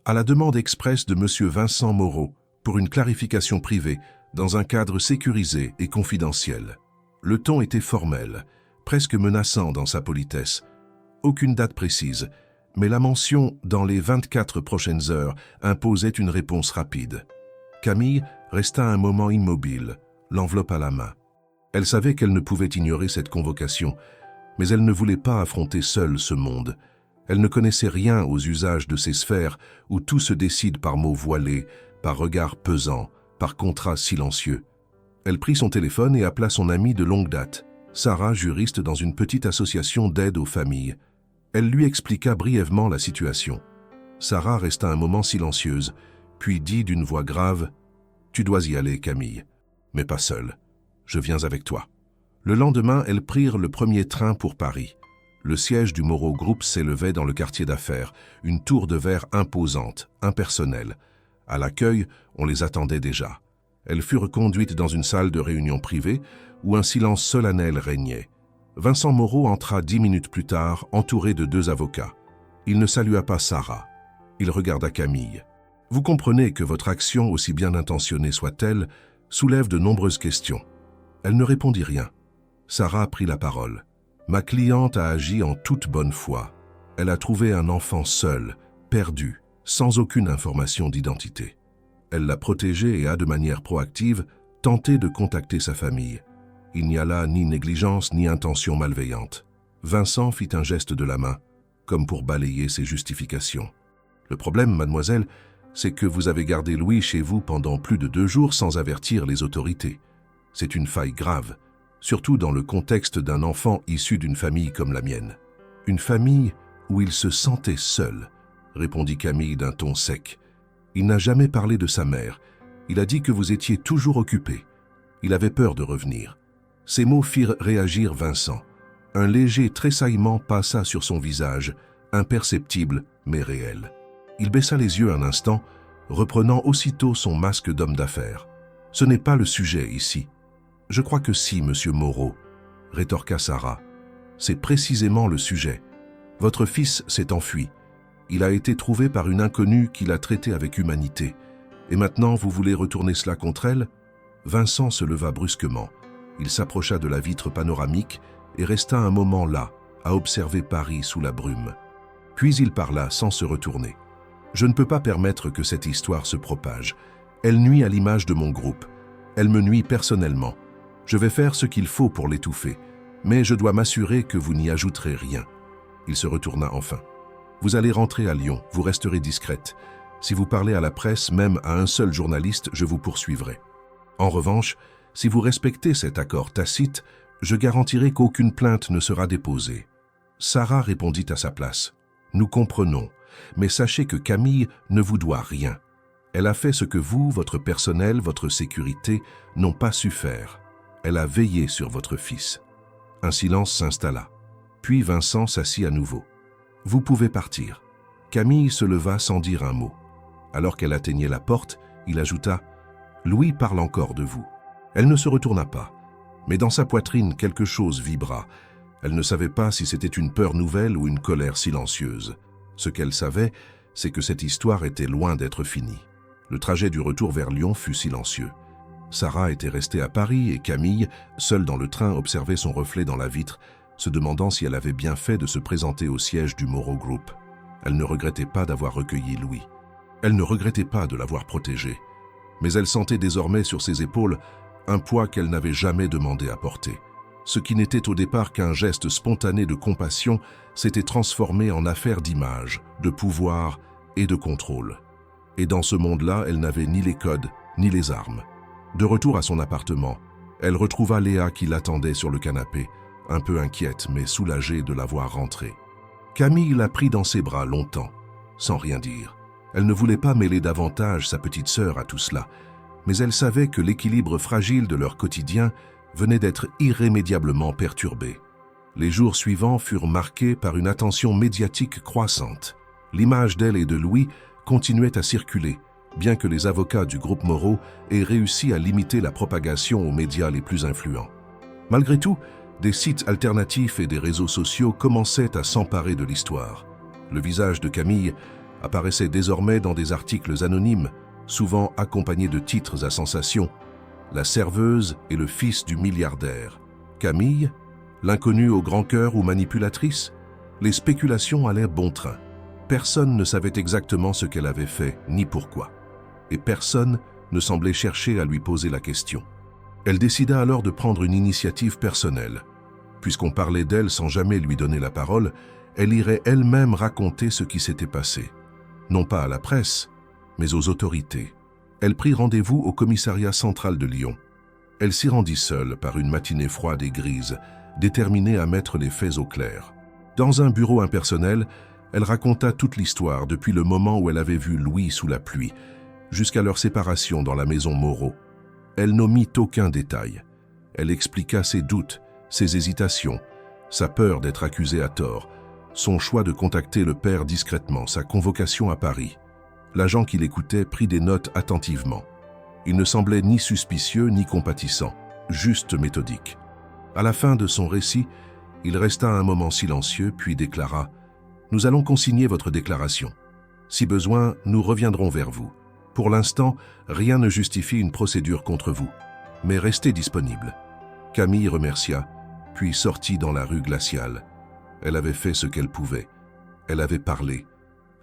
à la demande expresse de M. Vincent Moreau, pour une clarification privée, dans un cadre sécurisé et confidentiel. Le ton était formel, presque menaçant dans sa politesse. Aucune date précise, mais la mention « dans les 24 prochaines heures » imposait une réponse rapide. Camille resta un moment immobile, l'enveloppe à la main. Elle savait qu'elle ne pouvait ignorer cette convocation, mais elle ne voulait pas affronter seule ce monde. Elle ne connaissait rien aux usages de ces sphères où tout se décide par mots voilés, par regards pesants, par contrats silencieux. Elle prit son téléphone et appela son amie de longue date, Sarah, juriste dans une petite association d'aide aux familles. Elle lui expliqua brièvement la situation. Sarah resta un moment silencieuse, puis dit d'une voix grave « Tu dois y aller, Camille, mais pas seule. Je viens avec toi. » Le lendemain, elles prirent le premier train pour Paris. Le siège du Moreau Group s'élevait dans le quartier d'affaires, une tour de verre imposante, impersonnelle. À l'accueil, on les attendait déjà. Elles furent conduites dans une salle de réunion privée où un silence solennel régnait. Vincent Moreau entra 10 minutes plus tard, entouré de 2 avocats. Il ne salua pas Sarah. Il regarda Camille. « Vous comprenez que votre action, aussi bien intentionnée soit-elle, soulève de nombreuses questions. » Elle ne répondit rien. Sarah prit la parole. « Ma cliente a agi en toute bonne foi. Elle a trouvé un enfant seul, perdu, sans aucune information d'identité. Elle l'a protégé et a, de manière proactive, tenté de contacter sa famille. Il n'y a là ni négligence ni intention malveillante. » Vincent fit un geste de la main, comme pour balayer ses justifications. « Le problème, mademoiselle, c'est que vous avez gardé Louis chez vous pendant plus de 2 jours sans avertir les autorités. C'est une faille grave, surtout dans le contexte d'un enfant issu d'une famille comme la mienne. Une famille où il se sentait seul, » répondit Camille d'un ton sec. « Il n'a jamais parlé de sa mère. Il a dit que vous étiez toujours occupé. Il avait peur de revenir. » Ces mots firent réagir Vincent. Un léger tressaillement passa sur son visage, imperceptible mais réel. Il baissa les yeux un instant, reprenant aussitôt son masque d'homme d'affaires. « Ce n'est pas le sujet ici. »« Je crois que si, monsieur Moreau, » rétorqua Sarah. « C'est précisément le sujet. Votre fils s'est enfui. Il a été trouvé par une inconnue qui l'a traité avec humanité. Et maintenant, vous voulez retourner cela contre elle ?» Vincent se leva brusquement. Il s'approcha de la vitre panoramique et resta un moment là, à observer Paris sous la brume. Puis il parla sans se retourner. « Je ne peux pas permettre que cette histoire se propage. Elle nuit à l'image de mon groupe. Elle me nuit personnellement. Je vais faire ce qu'il faut pour l'étouffer, mais je dois m'assurer que vous n'y ajouterez rien. » Il se retourna enfin. « Vous allez rentrer à Lyon, vous resterez discrète. Si vous parlez à la presse, même à un seul journaliste, je vous poursuivrai. En revanche, si vous respectez cet accord tacite, je garantirai qu'aucune plainte ne sera déposée. » Sarah répondit à sa place. « Nous comprenons, mais sachez que Camille ne vous doit rien. Elle a fait ce que vous, votre personnel, votre sécurité, n'ont pas su faire. Elle a veillé sur votre fils. » Un silence s'installa. Puis Vincent s'assit à nouveau. « Vous pouvez partir. » Camille se leva sans dire un mot. Alors qu'elle atteignait la porte, il ajouta « Louis parle encore de vous. » Elle ne se retourna pas, mais dans sa poitrine quelque chose vibra. Elle ne savait pas si c'était une peur nouvelle ou une colère silencieuse. Ce qu'elle savait, c'est que cette histoire était loin d'être finie. Le trajet du retour vers Lyon fut silencieux. Sarah était restée à Paris et Camille, seule dans le train, observait son reflet dans la vitre, se demandant si elle avait bien fait de se présenter au siège du Moreau Group. Elle ne regrettait pas d'avoir recueilli Louis. Elle ne regrettait pas de l'avoir protégé. Mais elle sentait désormais sur ses épaules un poids qu'elle n'avait jamais demandé à porter. Ce qui n'était au départ qu'un geste spontané de compassion s'était transformé en affaire d'image, de pouvoir et de contrôle. Et dans ce monde-là, elle n'avait ni les codes, ni les armes. De retour à son appartement, elle retrouva Léa qui l'attendait sur le canapé, un peu inquiète mais soulagée de la voir rentrer. Camille la prit dans ses bras longtemps, sans rien dire. Elle ne voulait pas mêler davantage sa petite sœur à tout cela, mais elle savait que l'équilibre fragile de leur quotidien venait d'être irrémédiablement perturbé. Les jours suivants furent marqués par une attention médiatique croissante. L'image d'elle et de Louis continuait à circuler, bien que les avocats du groupe Moreau aient réussi à limiter la propagation aux médias les plus influents. Malgré tout, des sites alternatifs et des réseaux sociaux commençaient à s'emparer de l'histoire. Le visage de Camille apparaissait désormais dans des articles anonymes, souvent accompagnés de titres à sensation. La serveuse et le fils du milliardaire. Camille, l'inconnue au grand cœur ou manipulatrice? Les spéculations allaient bon train. Personne ne savait exactement ce qu'elle avait fait, ni pourquoi. Et personne ne semblait chercher à lui poser la question. Elle décida alors de prendre une initiative personnelle. Puisqu'on parlait d'elle sans jamais lui donner la parole, elle irait elle-même raconter ce qui s'était passé. Non pas à la presse, mais aux autorités. Elle prit rendez-vous au commissariat central de Lyon. Elle s'y rendit seule par une matinée froide et grise, déterminée à mettre les faits au clair. Dans un bureau impersonnel, elle raconta toute l'histoire depuis le moment où elle avait vu Louis sous la pluie, jusqu'à leur séparation dans la maison Moreau. Elle n'omit aucun détail. Elle expliqua ses doutes, ses hésitations, sa peur d'être accusée à tort, son choix de contacter le père discrètement, sa convocation à Paris. L'agent qui l'écoutait prit des notes attentivement. Il ne semblait ni suspicieux ni compatissant, juste méthodique. À la fin de son récit, il resta un moment silencieux, puis déclara « Nous allons consigner votre déclaration. Si besoin, nous reviendrons vers vous. Pour l'instant, rien ne justifie une procédure contre vous, mais restez disponible. » Camille remercia, puis sortit dans la rue glaciale. Elle avait fait ce qu'elle pouvait. Elle avait parlé.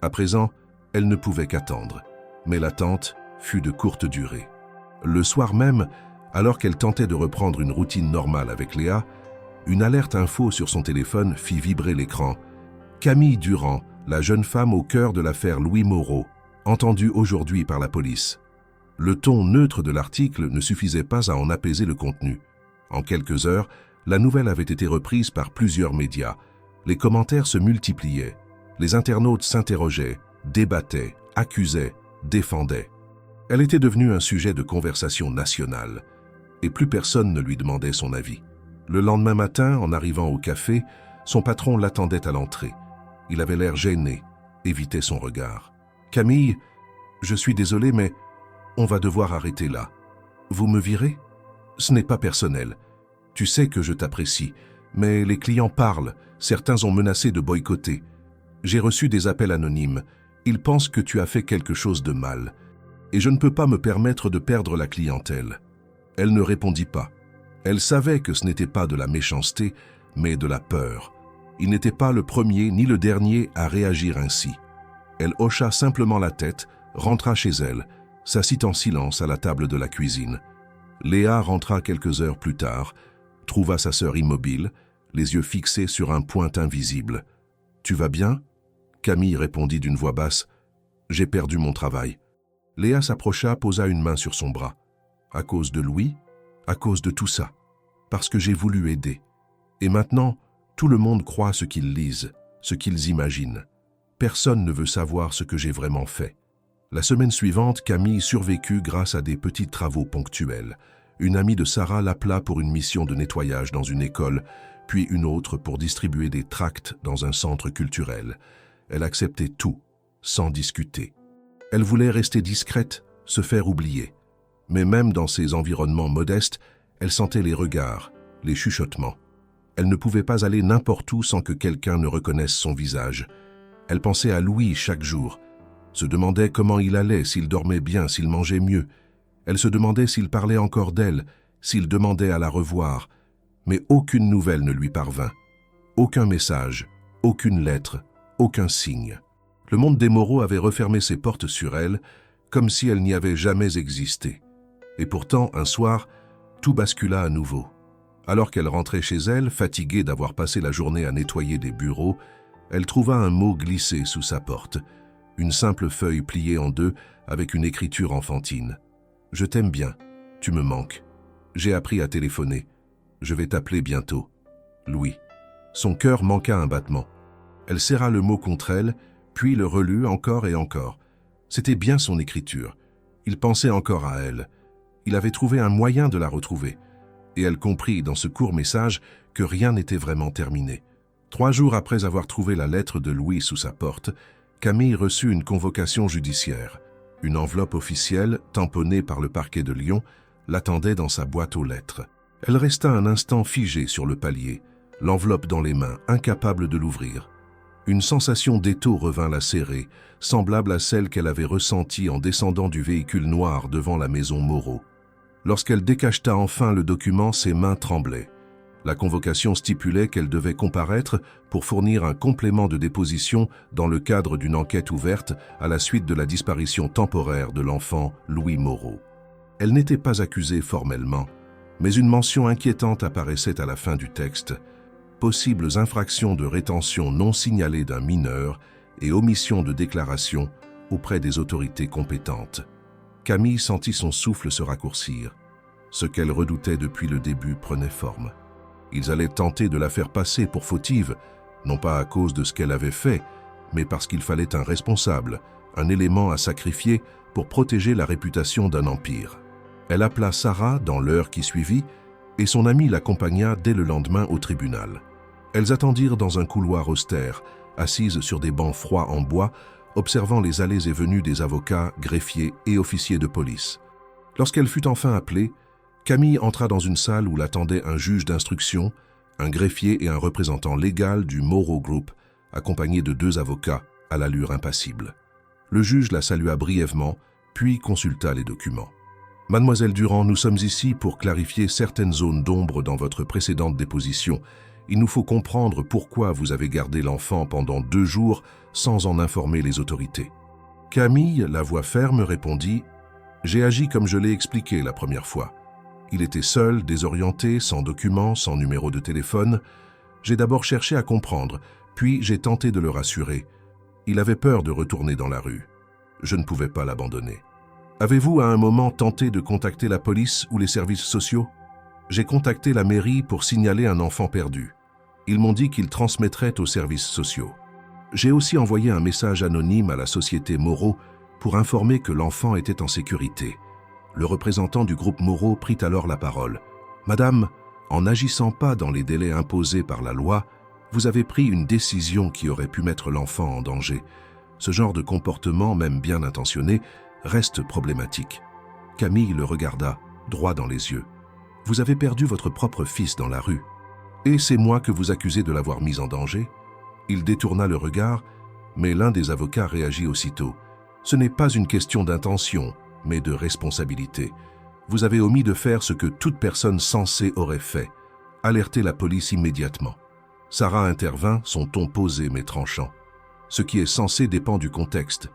À présent, elle ne pouvait qu'attendre. Mais l'attente fut de courte durée. Le soir même, alors qu'elle tentait de reprendre une routine normale avec Léa, une alerte info sur son téléphone fit vibrer l'écran. Camille Durand, la jeune femme au cœur de l'affaire Louis Moreau, entendue aujourd'hui par la police. Le ton neutre de l'article ne suffisait pas à en apaiser le contenu. En quelques heures, la nouvelle avait été reprise par plusieurs médias. Les commentaires se multipliaient. Les internautes s'interrogeaient, débattaient, accusaient, défendaient. Elle était devenue un sujet de conversation nationale, et plus personne ne lui demandait son avis. Le lendemain matin, en arrivant au café, son patron l'attendait à l'entrée. Il avait l'air gêné, évitait son regard. « Camille, je suis désolé, mais on va devoir arrêter là. Vous me virez? Ce n'est pas personnel. Tu sais que je t'apprécie, mais les clients parlent, certains ont menacé de boycotter. J'ai reçu des appels anonymes. Ils pensent que tu as fait quelque chose de mal. Et je ne peux pas me permettre de perdre la clientèle. » Elle ne répondit pas. Elle savait que ce n'était pas de la méchanceté, mais de la peur. Il n'était pas le premier ni le dernier à réagir ainsi. Elle hocha simplement la tête, rentra chez elle, s'assit en silence à la table de la cuisine. Léa rentra quelques heures plus tard, trouva sa sœur immobile, les yeux fixés sur un point invisible. « Tu vas bien ?» Camille répondit d'une voix basse. « J'ai perdu mon travail. » Léa s'approcha, posa une main sur son bras. « À cause de Louis ? À cause de tout ça. Parce que j'ai voulu aider. Et maintenant, tout le monde croit ce qu'ils lisent, ce qu'ils imaginent. Personne ne veut savoir ce que j'ai vraiment fait. » La semaine suivante, Camille survécut grâce à des petits travaux ponctuels. Une amie de Sarah l'appela pour une mission de nettoyage dans une école, puis une autre pour distribuer des tracts dans un centre culturel. Elle acceptait tout, sans discuter. Elle voulait rester discrète, se faire oublier. Mais même dans ces environnements modestes, elle sentait les regards, les chuchotements. Elle ne pouvait pas aller n'importe où sans que quelqu'un ne reconnaisse son visage. Elle pensait à Louis chaque jour, se demandait comment il allait, s'il dormait bien, s'il mangeait mieux. Elle se demandait s'il parlait encore d'elle, s'il demandait à la revoir. Mais aucune nouvelle ne lui parvint. Aucun message, aucune lettre, aucun signe. Le monde des Moreau avait refermé ses portes sur elle, comme si elle n'y avait jamais existé. Et pourtant, un soir, tout bascula à nouveau. Alors qu'elle rentrait chez elle, fatiguée d'avoir passé la journée à nettoyer des bureaux, elle trouva un mot glissé sous sa porte, une simple feuille pliée en deux avec une écriture enfantine. « Je t'aime bien, tu me manques. J'ai appris à téléphoner. Je vais t'appeler bientôt. Louis. » Son cœur manqua un battement. Elle serra le mot contre elle, puis le relut encore et encore. C'était bien son écriture. Il pensait encore à elle. Il avait trouvé un moyen de la retrouver. Et elle comprit dans ce court message que rien n'était vraiment terminé. 3 jours après avoir trouvé la lettre de Louis sous sa porte, Camille reçut une convocation judiciaire. Une enveloppe officielle, tamponnée par le parquet de Lyon, l'attendait dans sa boîte aux lettres. Elle resta un instant figée sur le palier, l'enveloppe dans les mains, incapable de l'ouvrir. Une sensation d'étau revint la serrer, semblable à celle qu'elle avait ressentie en descendant du véhicule noir devant la maison Moreau. Lorsqu'elle décacheta enfin le document, ses mains tremblaient. La convocation stipulait qu'elle devait comparaître pour fournir un complément de déposition dans le cadre d'une enquête ouverte à la suite de la disparition temporaire de l'enfant Louis Moreau. Elle n'était pas accusée formellement, mais une mention inquiétante apparaissait à la fin du texte. Possibles infractions de rétention non signalées d'un mineur et omission de déclaration auprès des autorités compétentes. Camille sentit son souffle se raccourcir. Ce qu'elle redoutait depuis le début prenait forme. Ils allaient tenter de la faire passer pour fautive, non pas à cause de ce qu'elle avait fait, mais parce qu'il fallait un responsable, un élément à sacrifier pour protéger la réputation d'un empire. Elle appela Sarah dans l'heure qui suivit et son amie l'accompagna dès le lendemain au tribunal. Elles attendirent dans un couloir austère, assises sur des bancs froids en bois, observant les allées et venues des avocats, greffiers et officiers de police. Lorsqu'elle fut enfin appelée, Camille entra dans une salle où l'attendaient un juge d'instruction, un greffier et un représentant légal du Moreau Group, accompagné de 2 avocats à l'allure impassible. Le juge la salua brièvement, puis consulta les documents. « Mademoiselle Durand, nous sommes ici pour clarifier certaines zones d'ombre dans votre précédente déposition. Il nous faut comprendre pourquoi vous avez gardé l'enfant pendant 2 jours sans en informer les autorités. » Camille, la voix ferme, répondit « J'ai agi comme je l'ai expliqué la première fois. Il était seul, désorienté, sans documents, sans numéro de téléphone. J'ai d'abord cherché à comprendre, puis j'ai tenté de le rassurer. Il avait peur de retourner dans la rue. Je ne pouvais pas l'abandonner. Avez-vous à un moment tenté de contacter la police ou les services sociaux? J'ai contacté la mairie pour signaler un enfant perdu. Ils m'ont dit qu'ils transmettraient aux services sociaux. J'ai aussi envoyé un message anonyme à la société Moreau pour informer que l'enfant était en sécurité. Le représentant du groupe Moreau prit alors la parole. « Madame, en n'agissant pas dans les délais imposés par la loi, vous avez pris une décision qui aurait pu mettre l'enfant en danger. Ce genre de comportement, même bien intentionné, reste problématique. » Camille le regarda, droit dans les yeux. « Vous avez perdu votre propre fils dans la rue. Et c'est moi que vous accusez de l'avoir mis en danger ?» Il détourna le regard, mais l'un des avocats réagit aussitôt. « Ce n'est pas une question d'intention, mais de responsabilité. Vous avez omis de faire ce que toute personne sensée aurait fait, alerter la police immédiatement. » Sarah intervint, son ton posé mais tranchant. « Ce qui est censé dépend du contexte.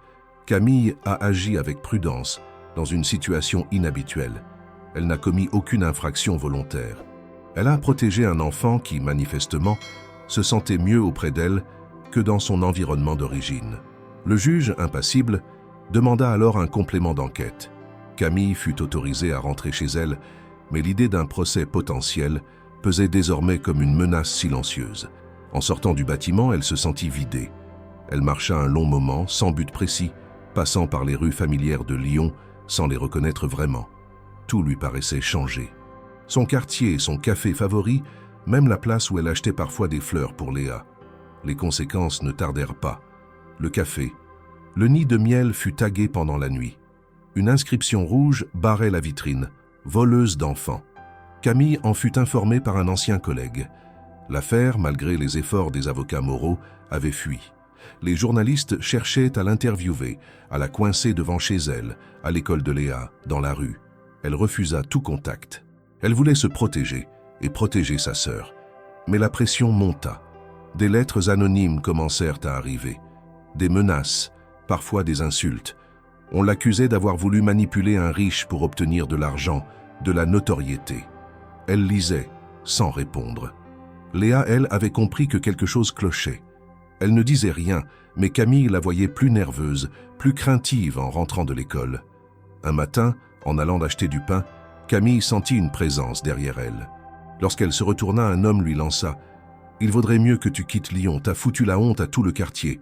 Camille a agi avec prudence, dans une situation inhabituelle. Elle n'a commis aucune infraction volontaire. Elle a protégé un enfant qui, manifestement, se sentait mieux auprès d'elle que dans son environnement d'origine. Le juge, impassible, demanda alors un complément d'enquête. Camille fut autorisée à rentrer chez elle, mais l'idée d'un procès potentiel pesait désormais comme une menace silencieuse. En sortant du bâtiment, elle se sentit vidée. Elle marcha un long moment, sans but précis, passant par les rues familières de Lyon sans les reconnaître vraiment. Tout lui paraissait changé. Son quartier, son café favori, même la place où elle achetait parfois des fleurs pour Léa. Les conséquences ne tardèrent pas. Le café. Le nid de miel fut tagué pendant la nuit. Une inscription rouge barrait la vitrine. Voleuse d'enfants. Camille en fut informée par un ancien collègue. L'affaire, malgré les efforts des avocats moraux, avait fui. Les journalistes cherchaient à l'interviewer, à la coincer devant chez elle, à l'école de Léa, dans la rue. Elle refusa tout contact. Elle voulait se protéger et protéger sa sœur. Mais la pression monta. Des lettres anonymes commencèrent à arriver. Des menaces, parfois des insultes. On l'accusait d'avoir voulu manipuler un riche pour obtenir de l'argent, de la notoriété. Elle lisait, sans répondre. Léa, elle, avait compris que quelque chose clochait. Elle ne disait rien, mais Camille la voyait plus nerveuse, plus craintive en rentrant de l'école. Un matin, en allant acheter du pain, Camille sentit une présence derrière elle. Lorsqu'elle se retourna, un homme lui lança « Il vaudrait mieux que tu quittes Lyon, t'as foutu la honte à tout le quartier. »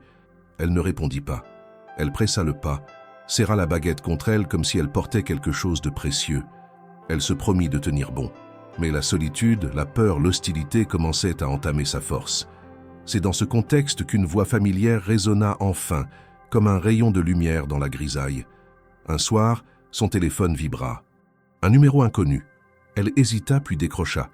Elle ne répondit pas. Elle pressa le pas, serra la baguette contre elle comme si elle portait quelque chose de précieux. Elle se promit de tenir bon. Mais la solitude, la peur, l'hostilité commençaient à entamer sa force. C'est dans ce contexte qu'une voix familière résonna enfin, comme un rayon de lumière dans la grisaille. Un soir, son téléphone vibra. Un numéro inconnu. Elle hésita puis décrocha.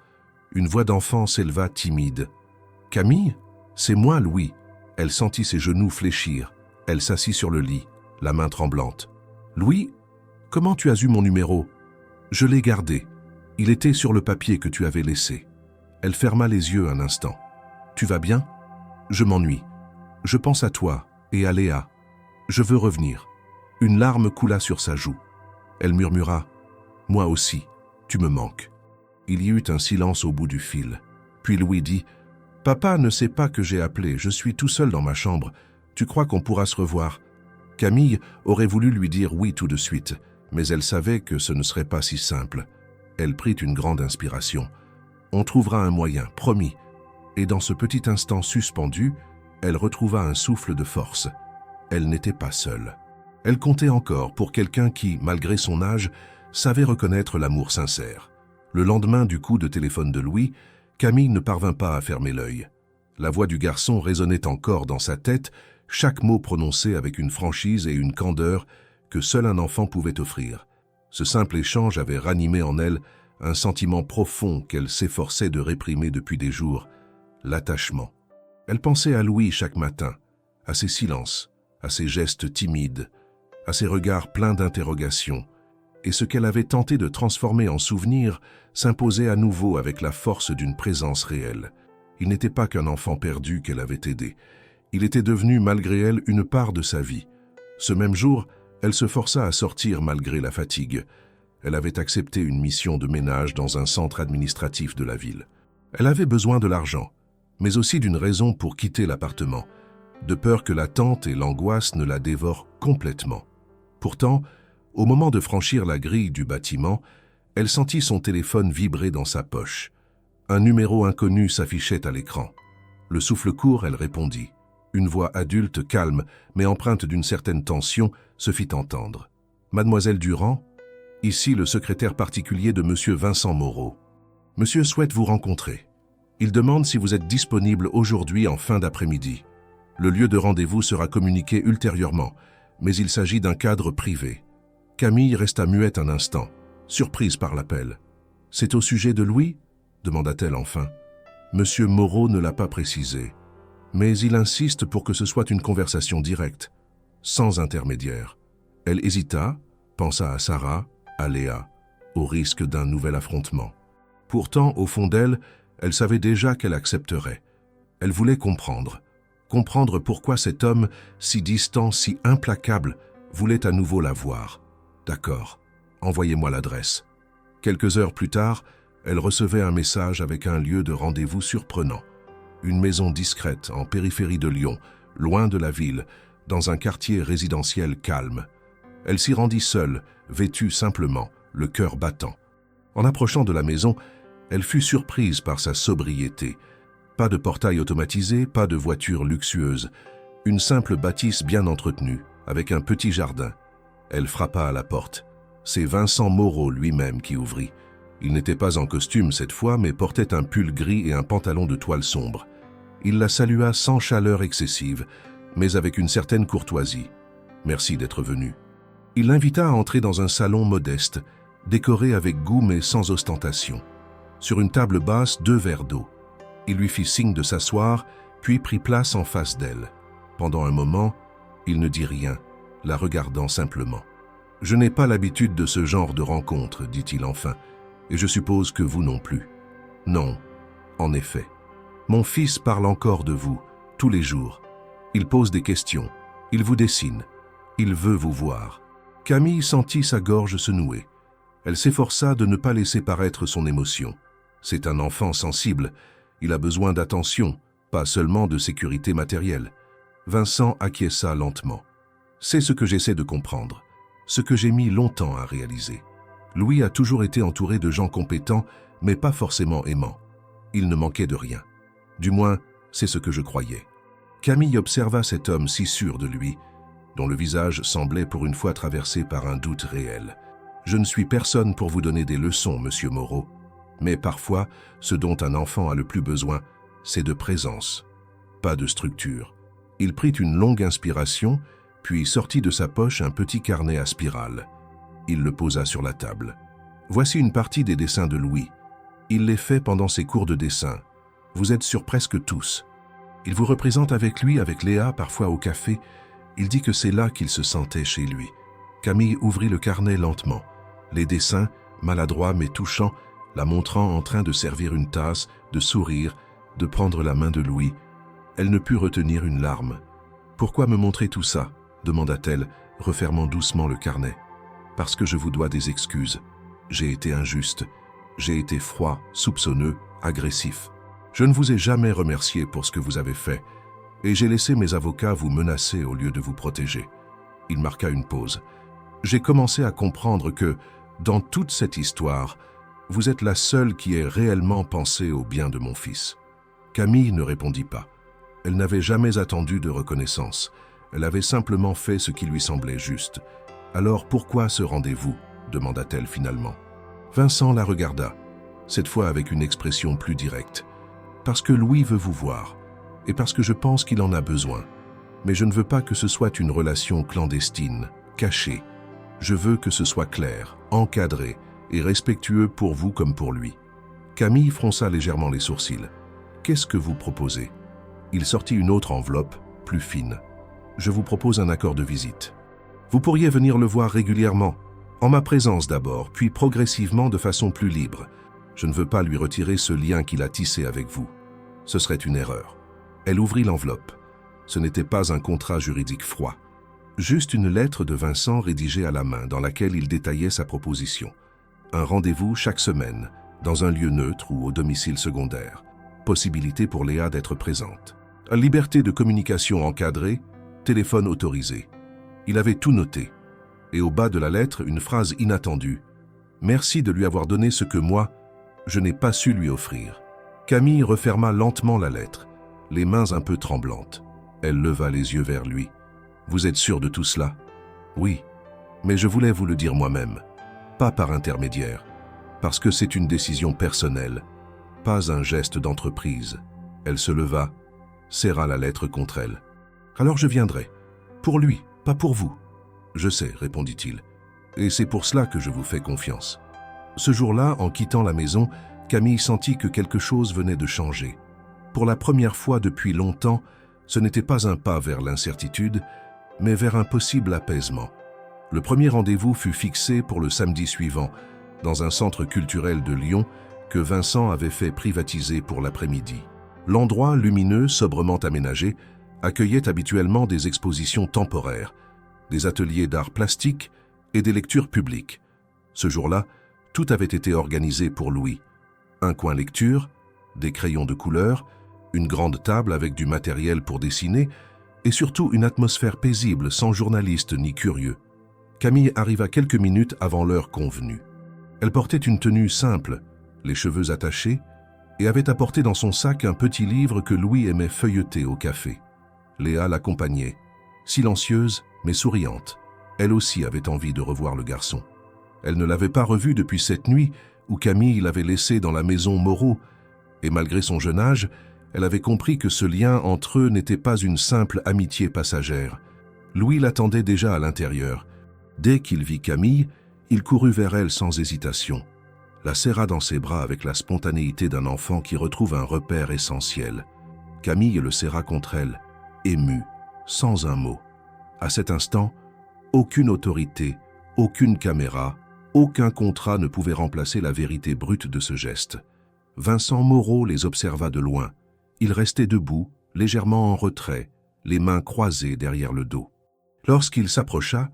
Une voix d'enfant s'éleva timide. « Camille ? C'est moi, Louis. » Elle sentit ses genoux fléchir. Elle s'assit sur le lit, la main tremblante. « Louis, comment tu as eu mon numéro ? Je l'ai gardé. Il était sur le papier que tu avais laissé. » Elle ferma les yeux un instant. « Tu vas bien ? Je m'ennuie. Je pense à toi et à Léa. Je veux revenir. » Une larme coula sur sa joue. Elle murmura « Moi aussi, tu me manques. » Il y eut un silence au bout du fil. Puis Louis dit « Papa ne sait pas que j'ai appelé, je suis tout seul dans ma chambre. Tu crois qu'on pourra se revoir ?» Camille aurait voulu lui dire oui tout de suite, mais elle savait que ce ne serait pas si simple. Elle prit une grande inspiration. « On trouvera un moyen, promis. » Et dans ce petit instant suspendu, elle retrouva un souffle de force. Elle n'était pas seule. Elle comptait encore pour quelqu'un qui, malgré son âge, savait reconnaître l'amour sincère. Le lendemain du coup de téléphone de Louis, Camille ne parvint pas à fermer l'œil. La voix du garçon résonnait encore dans sa tête, chaque mot prononcé avec une franchise et une candeur que seul un enfant pouvait offrir. Ce simple échange avait ranimé en elle un sentiment profond qu'elle s'efforçait de réprimer depuis des jours, l'attachement. Elle pensait à Louis chaque matin, à ses silences, à ses gestes timides, à ses regards pleins d'interrogations, et ce qu'elle avait tenté de transformer en souvenir s'imposait à nouveau avec la force d'une présence réelle. Il n'était pas qu'un enfant perdu qu'elle avait aidé. Il était devenu, malgré elle, une part de sa vie. Ce même jour, elle se força à sortir malgré la fatigue. Elle avait accepté une mission de ménage dans un centre administratif de la ville. Elle avait besoin de l'argent, mais aussi d'une raison pour quitter l'appartement, de peur que l'attente et l'angoisse ne la dévorent complètement. Pourtant, au moment de franchir la grille du bâtiment, elle sentit son téléphone vibrer dans sa poche. Un numéro inconnu s'affichait à l'écran. Le souffle court, elle répondit. Une voix adulte, calme, mais empreinte d'une certaine tension, se fit entendre. « Mademoiselle Durand, ici le secrétaire particulier de Monsieur Vincent Moreau. Monsieur souhaite vous rencontrer. Il demande si vous êtes disponible aujourd'hui en fin d'après-midi. Le lieu de rendez-vous sera communiqué ultérieurement, mais il s'agit d'un cadre privé. » Camille resta muette un instant, surprise par l'appel. « C'est au sujet de Louis ?» demanda-t-elle enfin. Monsieur Moreau ne l'a pas précisé, mais il insiste pour que ce soit une conversation directe, sans intermédiaire. Elle hésita, pensa à Sarah, à Léa, au risque d'un nouvel affrontement. Pourtant, au fond d'elle, elle savait déjà qu'elle accepterait. Elle voulait comprendre pourquoi cet homme, si distant, si implacable, voulait à nouveau la voir. « D'accord, envoyez-moi l'adresse. » Quelques heures plus tard, elle recevait un message avec un lieu de rendez-vous surprenant. Une maison discrète en périphérie de Lyon, loin de la ville, dans un quartier résidentiel calme. Elle s'y rendit seule, vêtue simplement, le cœur battant. En approchant de la maison, elle fut surprise par sa sobriété. Pas de portail automatisé, pas de voiture luxueuse. Une simple bâtisse bien entretenue, avec un petit jardin. Elle frappa à la porte. C'est Vincent Moreau lui-même qui ouvrit. Il n'était pas en costume cette fois, mais portait un pull gris et un pantalon de toile sombre. Il la salua sans chaleur excessive, mais avec une certaine courtoisie. « Merci d'être venu. » Il l'invita à entrer dans un salon modeste, décoré avec goût mais sans ostentation. Sur une table basse, 2 verres d'eau. Il lui fit signe de s'asseoir, puis prit place en face d'elle. Pendant un moment, il ne dit rien, la regardant simplement. « Je n'ai pas l'habitude de ce genre de rencontre, dit-il enfin, et je suppose que vous non plus. »« Non, en effet. Mon fils parle encore de vous, tous les jours. Il pose des questions, il vous dessine, il veut vous voir. » Camille sentit sa gorge se nouer. Elle s'efforça de ne pas laisser paraître son émotion. C'est un enfant sensible, il a besoin d'attention, pas seulement de sécurité matérielle. Vincent acquiesça lentement. « C'est ce que j'essaie de comprendre, ce que j'ai mis longtemps à réaliser. Louis a toujours été entouré de gens compétents, mais pas forcément aimants. Il ne manquait de rien. Du moins, c'est ce que je croyais. » Camille observa cet homme si sûr de lui, dont le visage semblait pour une fois traversé par un doute réel. « Je ne suis personne pour vous donner des leçons, monsieur Moreau, mais parfois, ce dont un enfant a le plus besoin, c'est de présence, pas de structure. » Il prit une longue inspiration, puis sortit de sa poche un petit carnet à spirale. Il le posa sur la table. « Voici une partie des dessins de Louis. Il les fait pendant ses cours de dessin. Vous êtes sur presque tous. Il vous représente avec lui, avec Léa, parfois au café. Il dit que c'est là qu'il se sentait chez lui. » Camille ouvrit le carnet lentement. Les dessins, maladroits mais touchants, la montrant en train de servir une tasse, de sourire, de prendre la main de Louis. Elle ne put retenir une larme. « Pourquoi me montrer tout ça ?» demanda-t-elle, refermant doucement le carnet. « Parce que je vous dois des excuses. J'ai été injuste. J'ai été froid, soupçonneux, agressif. Je ne vous ai jamais remercié pour ce que vous avez fait, et j'ai laissé mes avocats vous menacer au lieu de vous protéger. » Il marqua une pause. « J'ai commencé à comprendre que, dans toute cette histoire, vous êtes la seule qui ait réellement pensé au bien de mon fils. » Camille ne répondit pas. Elle n'avait jamais attendu de reconnaissance. Elle avait simplement fait ce qui lui semblait juste. « Alors pourquoi ce rendez-vous » demanda-t-elle finalement. Vincent la regarda, cette fois avec une expression plus directe. « Parce que Louis veut vous voir, et parce que je pense qu'il en a besoin. Mais je ne veux pas que ce soit une relation clandestine, cachée. Je veux que ce soit clair, encadré et respectueux pour vous comme pour lui. » Camille fronça légèrement les sourcils. « Qu'est-ce que vous proposez ?» Il sortit une autre enveloppe, plus fine. « Je vous propose un accord de visite. Vous pourriez venir le voir régulièrement, en ma présence d'abord, puis progressivement de façon plus libre. Je ne veux pas lui retirer ce lien qu'il a tissé avec vous. Ce serait une erreur. » Elle ouvrit l'enveloppe. Ce n'était pas un contrat juridique froid. Juste une lettre de Vincent rédigée à la main dans laquelle il détaillait sa proposition. Un rendez-vous chaque semaine, dans un lieu neutre ou au domicile secondaire. Possibilité pour Léa d'être présente. Liberté de communication encadrée, téléphone autorisé. Il avait tout noté. Et au bas de la lettre, une phrase inattendue. « Merci de lui avoir donné ce que moi, je n'ai pas su lui offrir. » Camille referma lentement la lettre, les mains un peu tremblantes. Elle leva les yeux vers lui. « Vous êtes sûr de tout cela ?»« Oui, mais je voulais vous le dire moi-même, pas par intermédiaire, parce que c'est une décision personnelle, pas un geste d'entreprise. » Elle se leva, serra la lettre contre elle. « Alors je viendrai. Pour lui, pas pour vous. »« Je sais, répondit-il, et c'est pour cela que je vous fais confiance. » Ce jour-là, en quittant la maison, Camille sentit que quelque chose venait de changer. Pour la première fois depuis longtemps, ce n'était pas un pas vers l'incertitude, mais vers un possible apaisement. Le premier rendez-vous fut fixé pour le samedi suivant, dans un centre culturel de Lyon que Vincent avait fait privatiser pour l'après-midi. L'endroit, lumineux, sobrement aménagé, accueillait habituellement des expositions temporaires, des ateliers d'art plastique et des lectures publiques. Ce jour-là, Tout avait été organisé pour Louis. Un coin lecture, des crayons de couleur, une grande table avec du matériel pour dessiner et surtout une atmosphère paisible sans journalistes ni curieux. Camille arriva quelques minutes avant l'heure convenue. Elle portait une tenue simple, les cheveux attachés, et avait apporté dans son sac un petit livre que Louis aimait feuilleter au café. Léa l'accompagnait, silencieuse mais souriante. Elle aussi avait envie de revoir le garçon. Elle ne l'avait pas revu depuis cette nuit où Camille l'avait laissé dans la maison Moreau, et malgré son jeune âge, elle avait compris que ce lien entre eux n'était pas une simple amitié passagère. Louis l'attendait déjà à l'intérieur. Dès qu'il vit Camille, il courut vers elle sans hésitation, la serra dans ses bras avec la spontanéité d'un enfant qui retrouve un repère essentiel. Camille le serra contre elle, émue, sans un mot. À cet instant, aucune autorité, aucune caméra, aucun contrat ne pouvait remplacer la vérité brute de ce geste. Vincent Moreau les observa de loin. Il restait debout, légèrement en retrait, les mains croisées derrière le dos. Lorsqu'il s'approcha,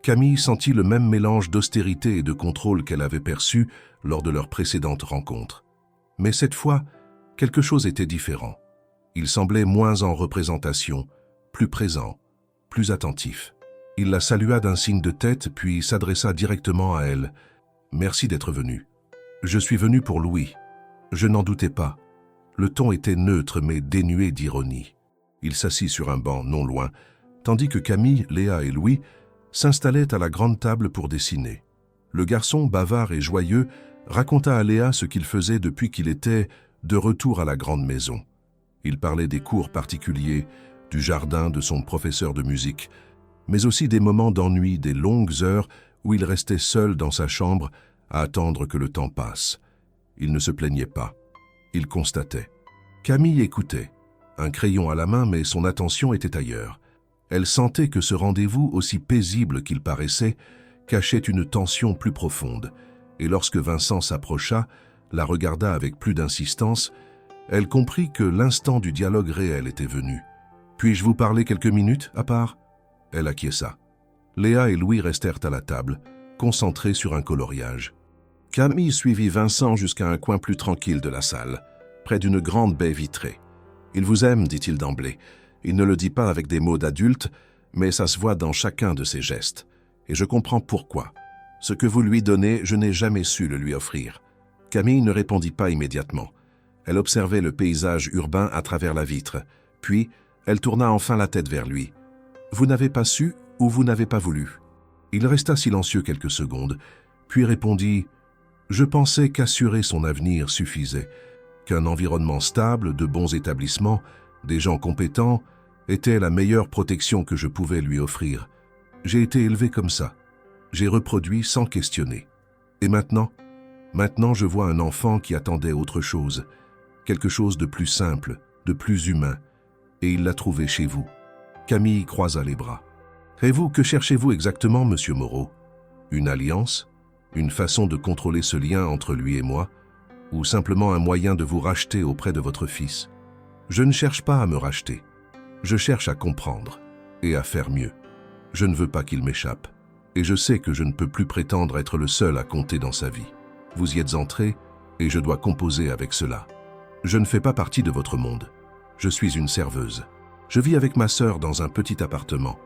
Camille sentit le même mélange d'austérité et de contrôle qu'elle avait perçu lors de leur précédente rencontre. Mais cette fois, quelque chose était différent. Il semblait moins en représentation, plus présent, plus attentif. Il la salua d'un signe de tête, puis s'adressa directement à elle. « Merci d'être venu. Je suis venu pour Louis. Je n'en doutais pas. » Le ton était neutre mais dénué d'ironie. Il s'assit sur un banc non loin, tandis que Camille, Léa et Louis s'installaient à la grande table pour dessiner. Le garçon, bavard et joyeux, raconta à Léa ce qu'il faisait depuis qu'il était de retour à la grande maison. Il parlait des cours particuliers, du jardin de son professeur de musique, mais aussi des moments d'ennui, des longues heures où il restait seul dans sa chambre à attendre que le temps passe. Il ne se plaignait pas. Il constatait. Camille écoutait, un crayon à la main, mais son attention était ailleurs. Elle sentait que ce rendez-vous, aussi paisible qu'il paraissait, cachait une tension plus profonde, et lorsque Vincent s'approcha, la regarda avec plus d'insistance, elle comprit que l'instant du dialogue réel était venu. « Puis-je vous parler quelques minutes, à part ?» Elle acquiesça. Léa et Louis restèrent à la table, concentrés sur un coloriage. Camille suivit Vincent jusqu'à un coin plus tranquille de la salle, près d'une grande baie vitrée. « Il vous aime, dit-il d'emblée. Il ne le dit pas avec des mots d'adulte, mais ça se voit dans chacun de ses gestes. Et je comprends pourquoi. Ce que vous lui donnez, je n'ai jamais su le lui offrir. » Camille ne répondit pas immédiatement. Elle observait le paysage urbain à travers la vitre, puis elle tourna enfin la tête vers lui. « Vous n'avez pas su ou vous n'avez pas voulu ?» Il resta silencieux quelques secondes, puis répondit « Je pensais qu'assurer son avenir suffisait, qu'un environnement stable, de bons établissements, des gens compétents, était la meilleure protection que je pouvais lui offrir. J'ai été élevé comme ça. J'ai reproduit sans questionner. Et maintenant je vois un enfant qui attendait autre chose, quelque chose de plus simple, de plus humain, et il l'a trouvé chez vous. » Camille croisa les bras. « Et vous, que cherchez-vous exactement, monsieur Moreau? Une alliance? Une façon de contrôler ce lien entre lui et moi? Ou simplement un moyen de vous racheter auprès de votre fils? Je ne cherche pas à me racheter. Je cherche à comprendre et à faire mieux. Je ne veux pas qu'il m'échappe. Et je sais que je ne peux plus prétendre être le seul à compter dans sa vie. Vous y êtes entré et je dois composer avec cela. Je ne fais pas partie de votre monde. Je suis une serveuse. Je vis avec ma sœur dans un petit appartement.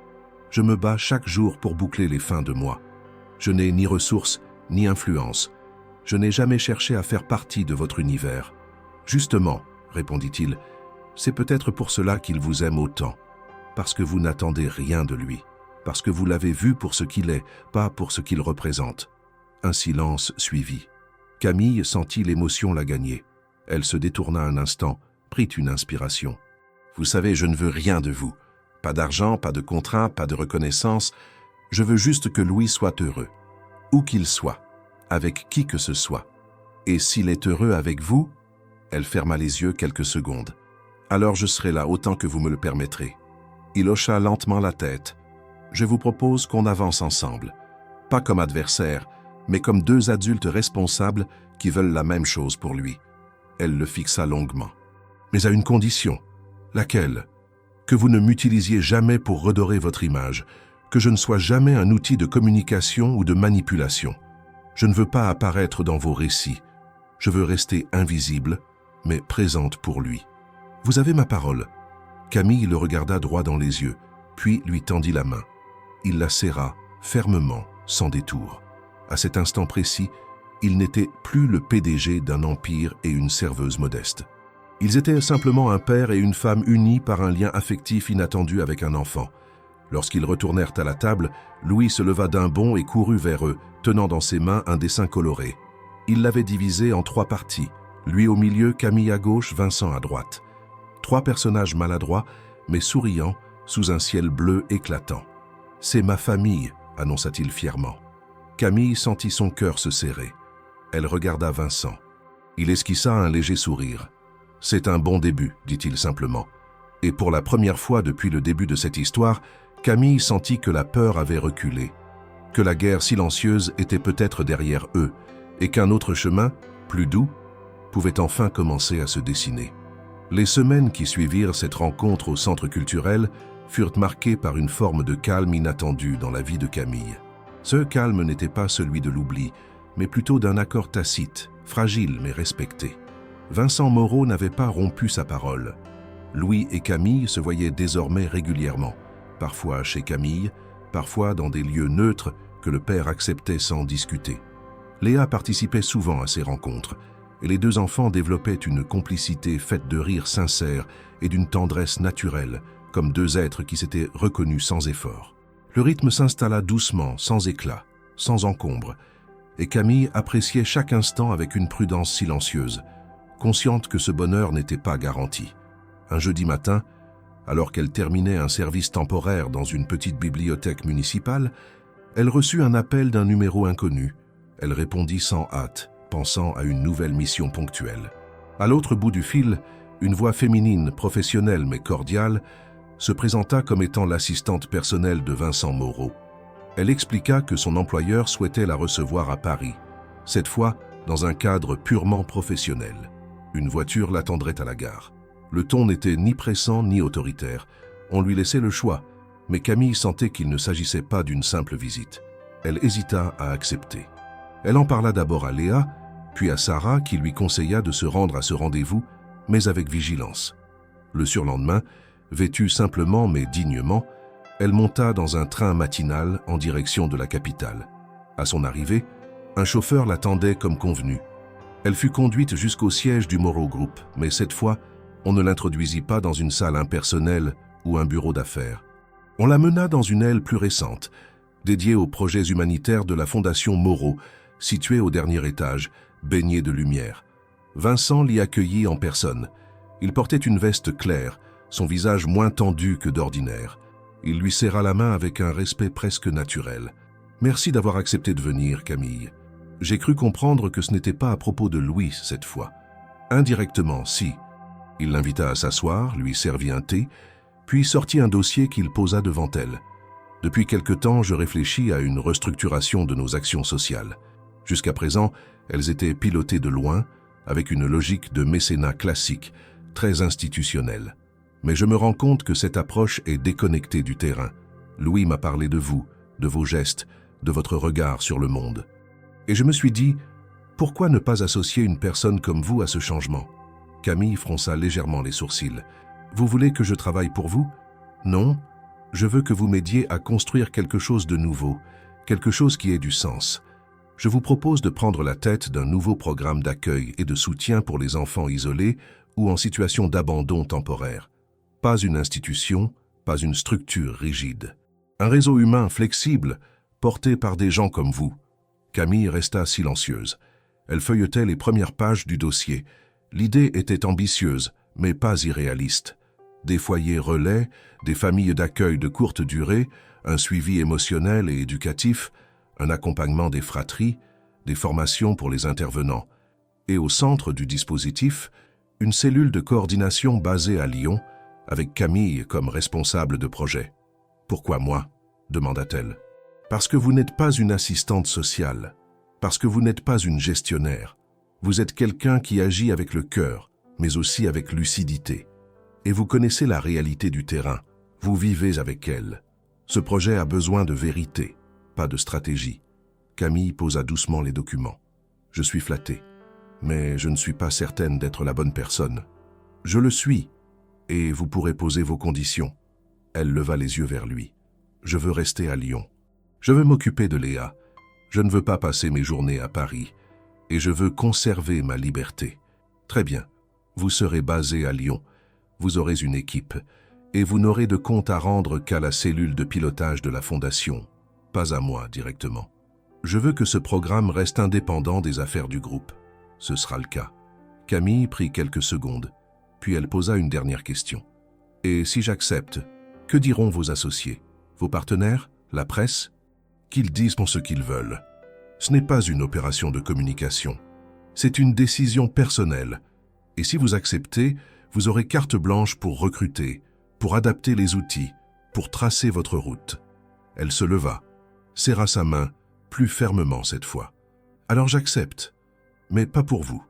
Je me bats chaque jour pour boucler les fins de mois. Je n'ai ni ressources, ni influence. Je n'ai jamais cherché à faire partie de votre univers. Justement, répondit-il, c'est peut-être pour cela qu'il vous aime autant. Parce que vous n'attendez rien de lui. Parce que vous l'avez vu pour ce qu'il est, pas pour ce qu'il représente. » Un silence suivit. Camille sentit l'émotion la gagner. Elle se détourna un instant, prit une inspiration. « Vous savez, je ne veux rien de vous. Pas d'argent, pas de contrat, pas de reconnaissance. Je veux juste que Louis soit heureux. Où qu'il soit, avec qui que ce soit. Et s'il est heureux avec vous ?» Elle ferma les yeux quelques secondes. « Alors je serai là autant que vous me le permettrez. » Il hocha lentement la tête. « Je vous propose qu'on avance ensemble. Pas comme adversaires, mais comme deux adultes responsables qui veulent la même chose pour lui. » Elle le fixa longuement. « Mais à une condition. Laquelle? Que vous ne m'utilisiez jamais pour redorer votre image, que je ne sois jamais un outil de communication ou de manipulation. » Je ne veux pas apparaître dans vos récits. Je veux rester invisible, mais présente pour lui. Vous avez ma parole. Camille le regarda droit dans les yeux, puis lui tendit la main. Il la serra, fermement, sans détour. À cet instant précis, il n'était plus le PDG d'un empire et une serveuse modeste. Ils étaient simplement un père et une femme unis par un lien affectif inattendu avec un enfant. Lorsqu'ils retournèrent à la table, Louis se leva d'un bond et courut vers eux, tenant dans ses mains un dessin coloré. Il l'avait divisé en 3 parties, lui au milieu, Camille à gauche, Vincent à droite. 3 personnages maladroits, mais souriants, sous un ciel bleu éclatant. « C'est ma famille », annonça-t-il fièrement. Camille sentit son cœur se serrer. Elle regarda Vincent. Il esquissa un léger sourire. « C'est un bon début », dit-il simplement. Et pour la première fois depuis le début de cette histoire, Camille sentit que la peur avait reculé, que la guerre silencieuse était peut-être derrière eux, et qu'un autre chemin, plus doux, pouvait enfin commencer à se dessiner. Les semaines qui suivirent cette rencontre au centre culturel furent marquées par une forme de calme inattendu dans la vie de Camille. Ce calme n'était pas celui de l'oubli, mais plutôt d'un accord tacite, fragile mais respecté. Vincent Moreau n'avait pas rompu sa parole. Louis et Camille se voyaient désormais régulièrement, parfois chez Camille, parfois dans des lieux neutres que le père acceptait sans discuter. Léa participait souvent à ces rencontres, et les 2 enfants développaient une complicité faite de rires sincères et d'une tendresse naturelle, comme 2 êtres qui s'étaient reconnus sans effort. Le rythme s'installa doucement, sans éclat, sans encombre, et Camille appréciait chaque instant avec une prudence silencieuse, consciente que ce bonheur n'était pas garanti. Un jeudi matin, alors qu'elle terminait un service temporaire dans une petite bibliothèque municipale, elle reçut un appel d'un numéro inconnu. Elle répondit sans hâte, pensant à une nouvelle mission ponctuelle. À l'autre bout du fil, une voix féminine, professionnelle mais cordiale, se présenta comme étant l'assistante personnelle de Vincent Moreau. Elle expliqua que son employeur souhaitait la recevoir à Paris, cette fois dans un cadre purement professionnel. Une voiture l'attendrait à la gare. Le ton n'était ni pressant ni autoritaire. On lui laissait le choix, mais Camille sentait qu'il ne s'agissait pas d'une simple visite. Elle hésita à accepter. Elle en parla d'abord à Léa, puis à Sarah qui lui conseilla de se rendre à ce rendez-vous, mais avec vigilance. Le surlendemain, vêtue simplement mais dignement, elle monta dans un train matinal en direction de la capitale. À son arrivée, un chauffeur l'attendait comme convenu. Elle fut conduite jusqu'au siège du Moreau Group, mais cette fois, on ne l'introduisit pas dans une salle impersonnelle ou un bureau d'affaires. On la mena dans une aile plus récente, dédiée aux projets humanitaires de la Fondation Moreau, située au dernier étage, baignée de lumière. Vincent l'y accueillit en personne. Il portait une veste claire, son visage moins tendu que d'ordinaire. Il lui serra la main avec un respect presque naturel. « Merci d'avoir accepté de venir, Camille. J'ai cru comprendre que ce n'était pas à propos de Louis cette fois. Indirectement, si. » Il l'invita à s'asseoir, lui servit un thé, puis sortit un dossier qu'il posa devant elle. « Depuis quelque temps, je réfléchis à une restructuration de nos actions sociales. Jusqu'à présent, elles étaient pilotées de loin, avec une logique de mécénat classique, très institutionnelle. Mais je me rends compte que cette approche est déconnectée du terrain. Louis m'a parlé de vous, de vos gestes, de votre regard sur le monde. Et je me suis dit, pourquoi ne pas associer une personne comme vous à ce changement ?» Camille fronça légèrement les sourcils. « Vous voulez que je travaille pour vous ? Non, je veux que vous m'aidiez à construire quelque chose de nouveau, quelque chose qui ait du sens. Je vous propose de prendre la tête d'un nouveau programme d'accueil et de soutien pour les enfants isolés ou en situation d'abandon temporaire. Pas une institution, pas une structure rigide. Un réseau humain flexible, porté par des gens comme vous. » Camille resta silencieuse. Elle feuilletait les premières pages du dossier. L'idée était ambitieuse, mais pas irréaliste. Des foyers relais, des familles d'accueil de courte durée, un suivi émotionnel et éducatif, un accompagnement des fratries, des formations pour les intervenants. Et au centre du dispositif, une cellule de coordination basée à Lyon, avec Camille comme responsable de projet. « Pourquoi moi ?» demanda-t-elle. « Parce que vous n'êtes pas une assistante sociale, parce que vous n'êtes pas une gestionnaire. Vous êtes quelqu'un qui agit avec le cœur, mais aussi avec lucidité. Et vous connaissez la réalité du terrain, vous vivez avec elle. Ce projet a besoin de vérité, pas de stratégie. Camille posa doucement les documents. « Je suis flatté, mais je ne suis pas certaine d'être la bonne personne. »« Je le suis, et vous pourrez poser vos conditions. » Elle leva les yeux vers lui. « Je veux rester à Lyon. Je veux m'occuper de Léa. Je ne veux pas passer mes journées à Paris. Et je veux conserver ma liberté. » « Très bien. Vous serez basé à Lyon. Vous aurez une équipe. Et vous n'aurez de compte à rendre qu'à la cellule de pilotage de la Fondation. Pas à moi directement. Je veux que ce programme reste indépendant des affaires du groupe. Ce sera le cas. » Camille prit quelques secondes, puis elle posa une dernière question. « Et si j'accepte, que diront vos associés, vos partenaires, la presse ? Qu'ils disent pour ce qu'ils veulent. Ce n'est pas une opération de communication. C'est une décision personnelle. Et si vous acceptez, vous aurez carte blanche pour recruter, pour adapter les outils, pour tracer votre route. » Elle se leva, serra sa main, plus fermement cette fois. « Alors j'accepte, mais pas pour vous.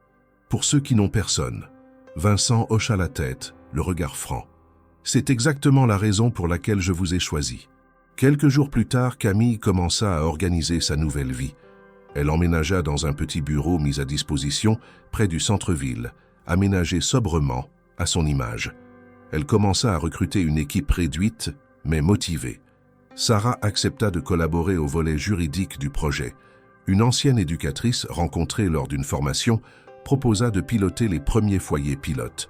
Pour ceux qui n'ont personne. » Vincent hocha la tête, le regard franc. « C'est exactement la raison pour laquelle je vous ai choisi. » Quelques jours plus tard, Camille commença à organiser sa nouvelle vie. Elle emménagea dans un petit bureau mis à disposition près du centre-ville, aménagé sobrement à son image. Elle commença à recruter une équipe réduite, mais motivée. Sarah accepta de collaborer au volet juridique du projet. Une ancienne éducatrice, rencontrée lors d'une formation, proposa de piloter les premiers foyers pilotes.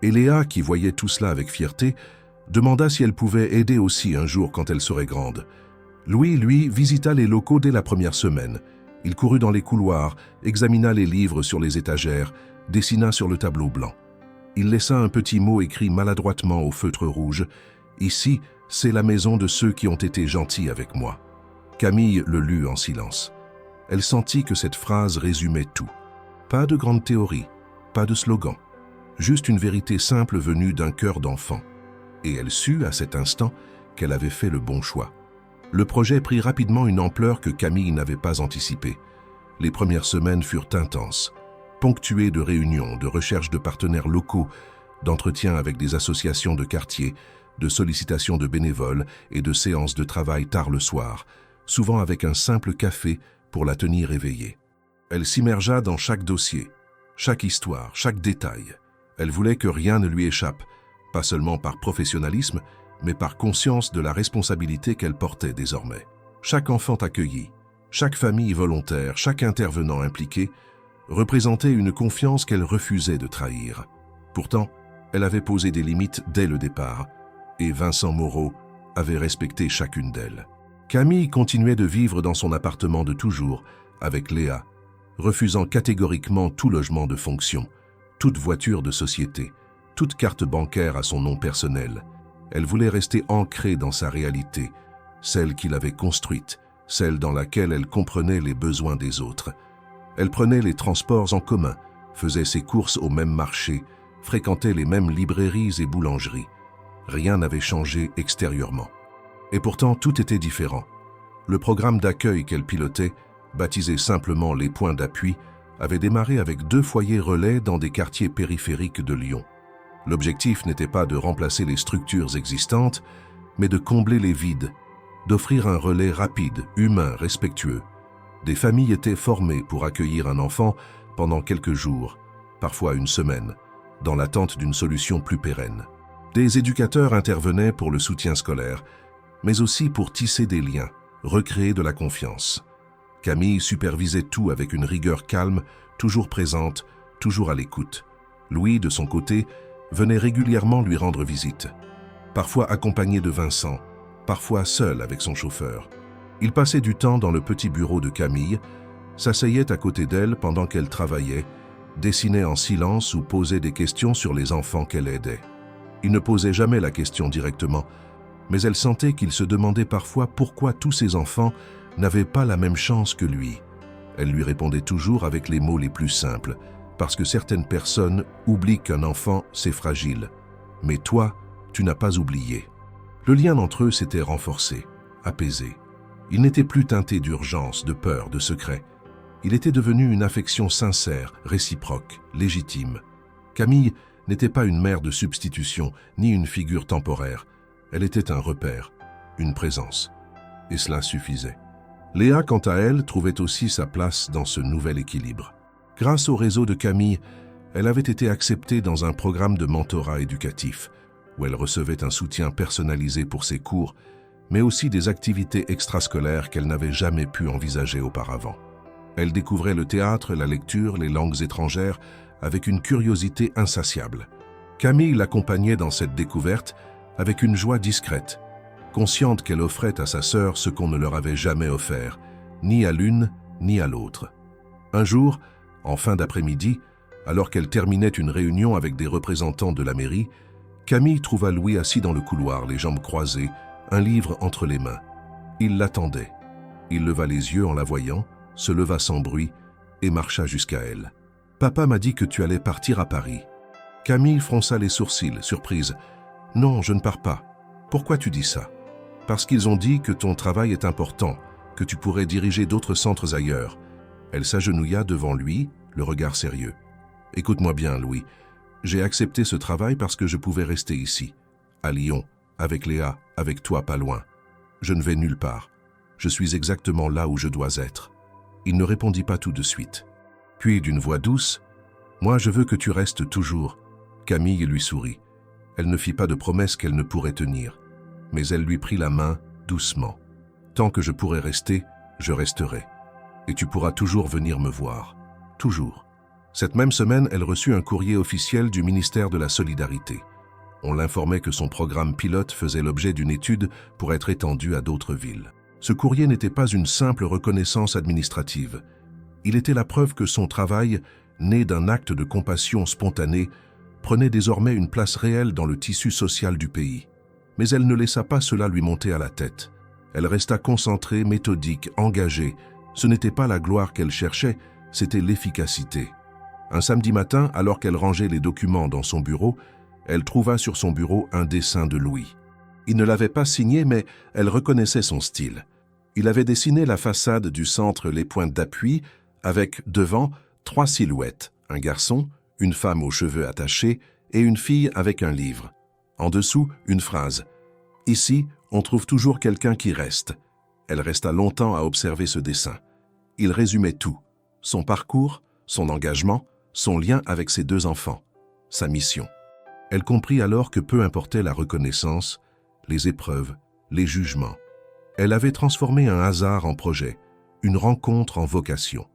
Et Léa, qui voyait tout cela avec fierté, demanda si elle pouvait aider aussi un jour quand elle serait grande. Louis, lui, visita les locaux dès la première semaine. Il courut dans les couloirs, examina les livres sur les étagères, dessina sur le tableau blanc. Il laissa un petit mot écrit maladroitement au feutre rouge. « Ici, c'est la maison de ceux qui ont été gentils avec moi. » Camille le lut en silence. Elle sentit que cette phrase résumait tout. Pas de grande théorie, pas de slogan, juste une vérité simple venue d'un cœur d'enfant. Et elle sut, à cet instant, qu'elle avait fait le bon choix. Le projet prit rapidement une ampleur que Camille n'avait pas anticipée. Les premières semaines furent intenses, ponctuées de réunions, de recherches de partenaires locaux, d'entretiens avec des associations de quartier, de sollicitations de bénévoles et de séances de travail tard le soir, souvent avec un simple café pour la tenir éveillée. Elle s'immergea dans chaque dossier, chaque histoire, chaque détail. Elle voulait que rien ne lui échappe, pas seulement par professionnalisme, mais par conscience de la responsabilité qu'elle portait désormais. Chaque enfant accueilli, chaque famille volontaire, chaque intervenant impliqué, représentait une confiance qu'elle refusait de trahir. Pourtant, elle avait posé des limites dès le départ, et Vincent Moreau avait respecté chacune d'elles. Camille continuait de vivre dans son appartement de toujours, avec Léa, refusant catégoriquement tout logement de fonction, toute voiture de société, toute carte bancaire à son nom personnel. Elle voulait rester ancrée dans sa réalité, celle qu'il avait construite, celle dans laquelle elle comprenait les besoins des autres. Elle prenait les transports en commun, faisait ses courses au même marché, fréquentait les mêmes librairies et boulangeries. Rien n'avait changé extérieurement. Et pourtant, tout était différent. Le programme d'accueil qu'elle pilotait, baptisé simplement les points d'appui, avait démarré avec 2 foyers relais dans des quartiers périphériques de Lyon. L'objectif n'était pas de remplacer les structures existantes, mais de combler les vides, d'offrir un relais rapide, humain, respectueux. Des familles étaient formées pour accueillir un enfant pendant quelques jours, parfois une semaine, dans l'attente d'une solution plus pérenne. Des éducateurs intervenaient pour le soutien scolaire, mais aussi pour tisser des liens, recréer de la confiance. Camille supervisait tout avec une rigueur calme, toujours présente, toujours à l'écoute. Louis, de son côté, venait régulièrement lui rendre visite, parfois accompagné de Vincent, parfois seul avec son chauffeur. Il passait du temps dans le petit bureau de Camille, s'asseyait à côté d'elle pendant qu'elle travaillait, dessinait en silence ou posait des questions sur les enfants qu'elle aidait. Il ne posait jamais la question directement, mais elle sentait qu'il se demandait parfois pourquoi tous ces enfants n'avaient pas la même chance que lui. Elle lui répondait toujours avec les mots les plus simples, parce que certaines personnes oublient qu'un enfant, c'est fragile. Mais toi, tu n'as pas oublié. Le lien entre eux s'était renforcé, apaisé. Il n'était plus teinté d'urgence, de peur, de secret. Il était devenu une affection sincère, réciproque, légitime. Camille n'était pas une mère de substitution, ni une figure temporaire. Elle était un repère, une présence. Et cela suffisait. Léa, quant à elle, trouvait aussi sa place dans ce nouvel équilibre. Grâce au réseau de Camille, elle avait été acceptée dans un programme de mentorat éducatif, où elle recevait un soutien personnalisé pour ses cours, mais aussi des activités extrascolaires qu'elle n'avait jamais pu envisager auparavant. Elle découvrait le théâtre, la lecture, les langues étrangères, avec une curiosité insatiable. Camille l'accompagnait dans cette découverte avec une joie discrète, consciente qu'elle offrait à sa sœur ce qu'on ne leur avait jamais offert, ni à l'une ni à l'autre. Un jour, en fin d'après-midi, alors qu'elle terminait une réunion avec des représentants de la mairie, Camille trouva Louis assis dans le couloir, les jambes croisées, un livre entre les mains. Il l'attendait. Il leva les yeux en la voyant, se leva sans bruit et marcha jusqu'à elle. « Papa m'a dit que tu allais partir à Paris. » Camille fronça les sourcils, surprise. « Non, je ne pars pas. Pourquoi tu dis ça ? » « Parce qu'ils ont dit que ton travail est important, que tu pourrais diriger d'autres centres ailleurs. » Elle s'agenouilla devant lui, le regard sérieux. « Écoute-moi bien, Louis. J'ai accepté ce travail parce que je pouvais rester ici, à Lyon, avec Léa, avec toi pas loin. Je ne vais nulle part. Je suis exactement là où je dois être. » Il ne répondit pas tout de suite. Puis, d'une voix douce, « Moi, je veux que tu restes toujours. » Camille lui sourit. Elle ne fit pas de promesse qu'elle ne pourrait tenir, mais elle lui prit la main doucement. « Tant que je pourrai rester, je resterai. Et tu pourras toujours venir me voir. Toujours. » Cette même semaine, elle reçut un courrier officiel du ministère de la Solidarité. On l'informait que son programme pilote faisait l'objet d'une étude pour être étendu à d'autres villes. Ce courrier n'était pas une simple reconnaissance administrative. Il était la preuve que son travail, né d'un acte de compassion spontanée, prenait désormais une place réelle dans le tissu social du pays. Mais elle ne laissa pas cela lui monter à la tête. Elle resta concentrée, méthodique, engagée. Ce n'était pas la gloire qu'elle cherchait, c'était l'efficacité. Un samedi matin, alors qu'elle rangeait les documents dans son bureau, elle trouva sur son bureau un dessin de Louis. Il ne l'avait pas signé, mais elle reconnaissait son style. Il avait dessiné la façade du centre Les Pointes d'Appui, avec, devant, 3 silhouettes, un garçon, une femme aux cheveux attachés et une fille avec un livre. En dessous, une phrase. « Ici, on trouve toujours quelqu'un qui reste. » Elle resta longtemps à observer ce dessin. Il résumait tout. Son parcours, son engagement, son lien avec ses 2 enfants, sa mission. Elle comprit alors que peu importait la reconnaissance, les épreuves, les jugements. Elle avait transformé un hasard en projet, une rencontre en vocation.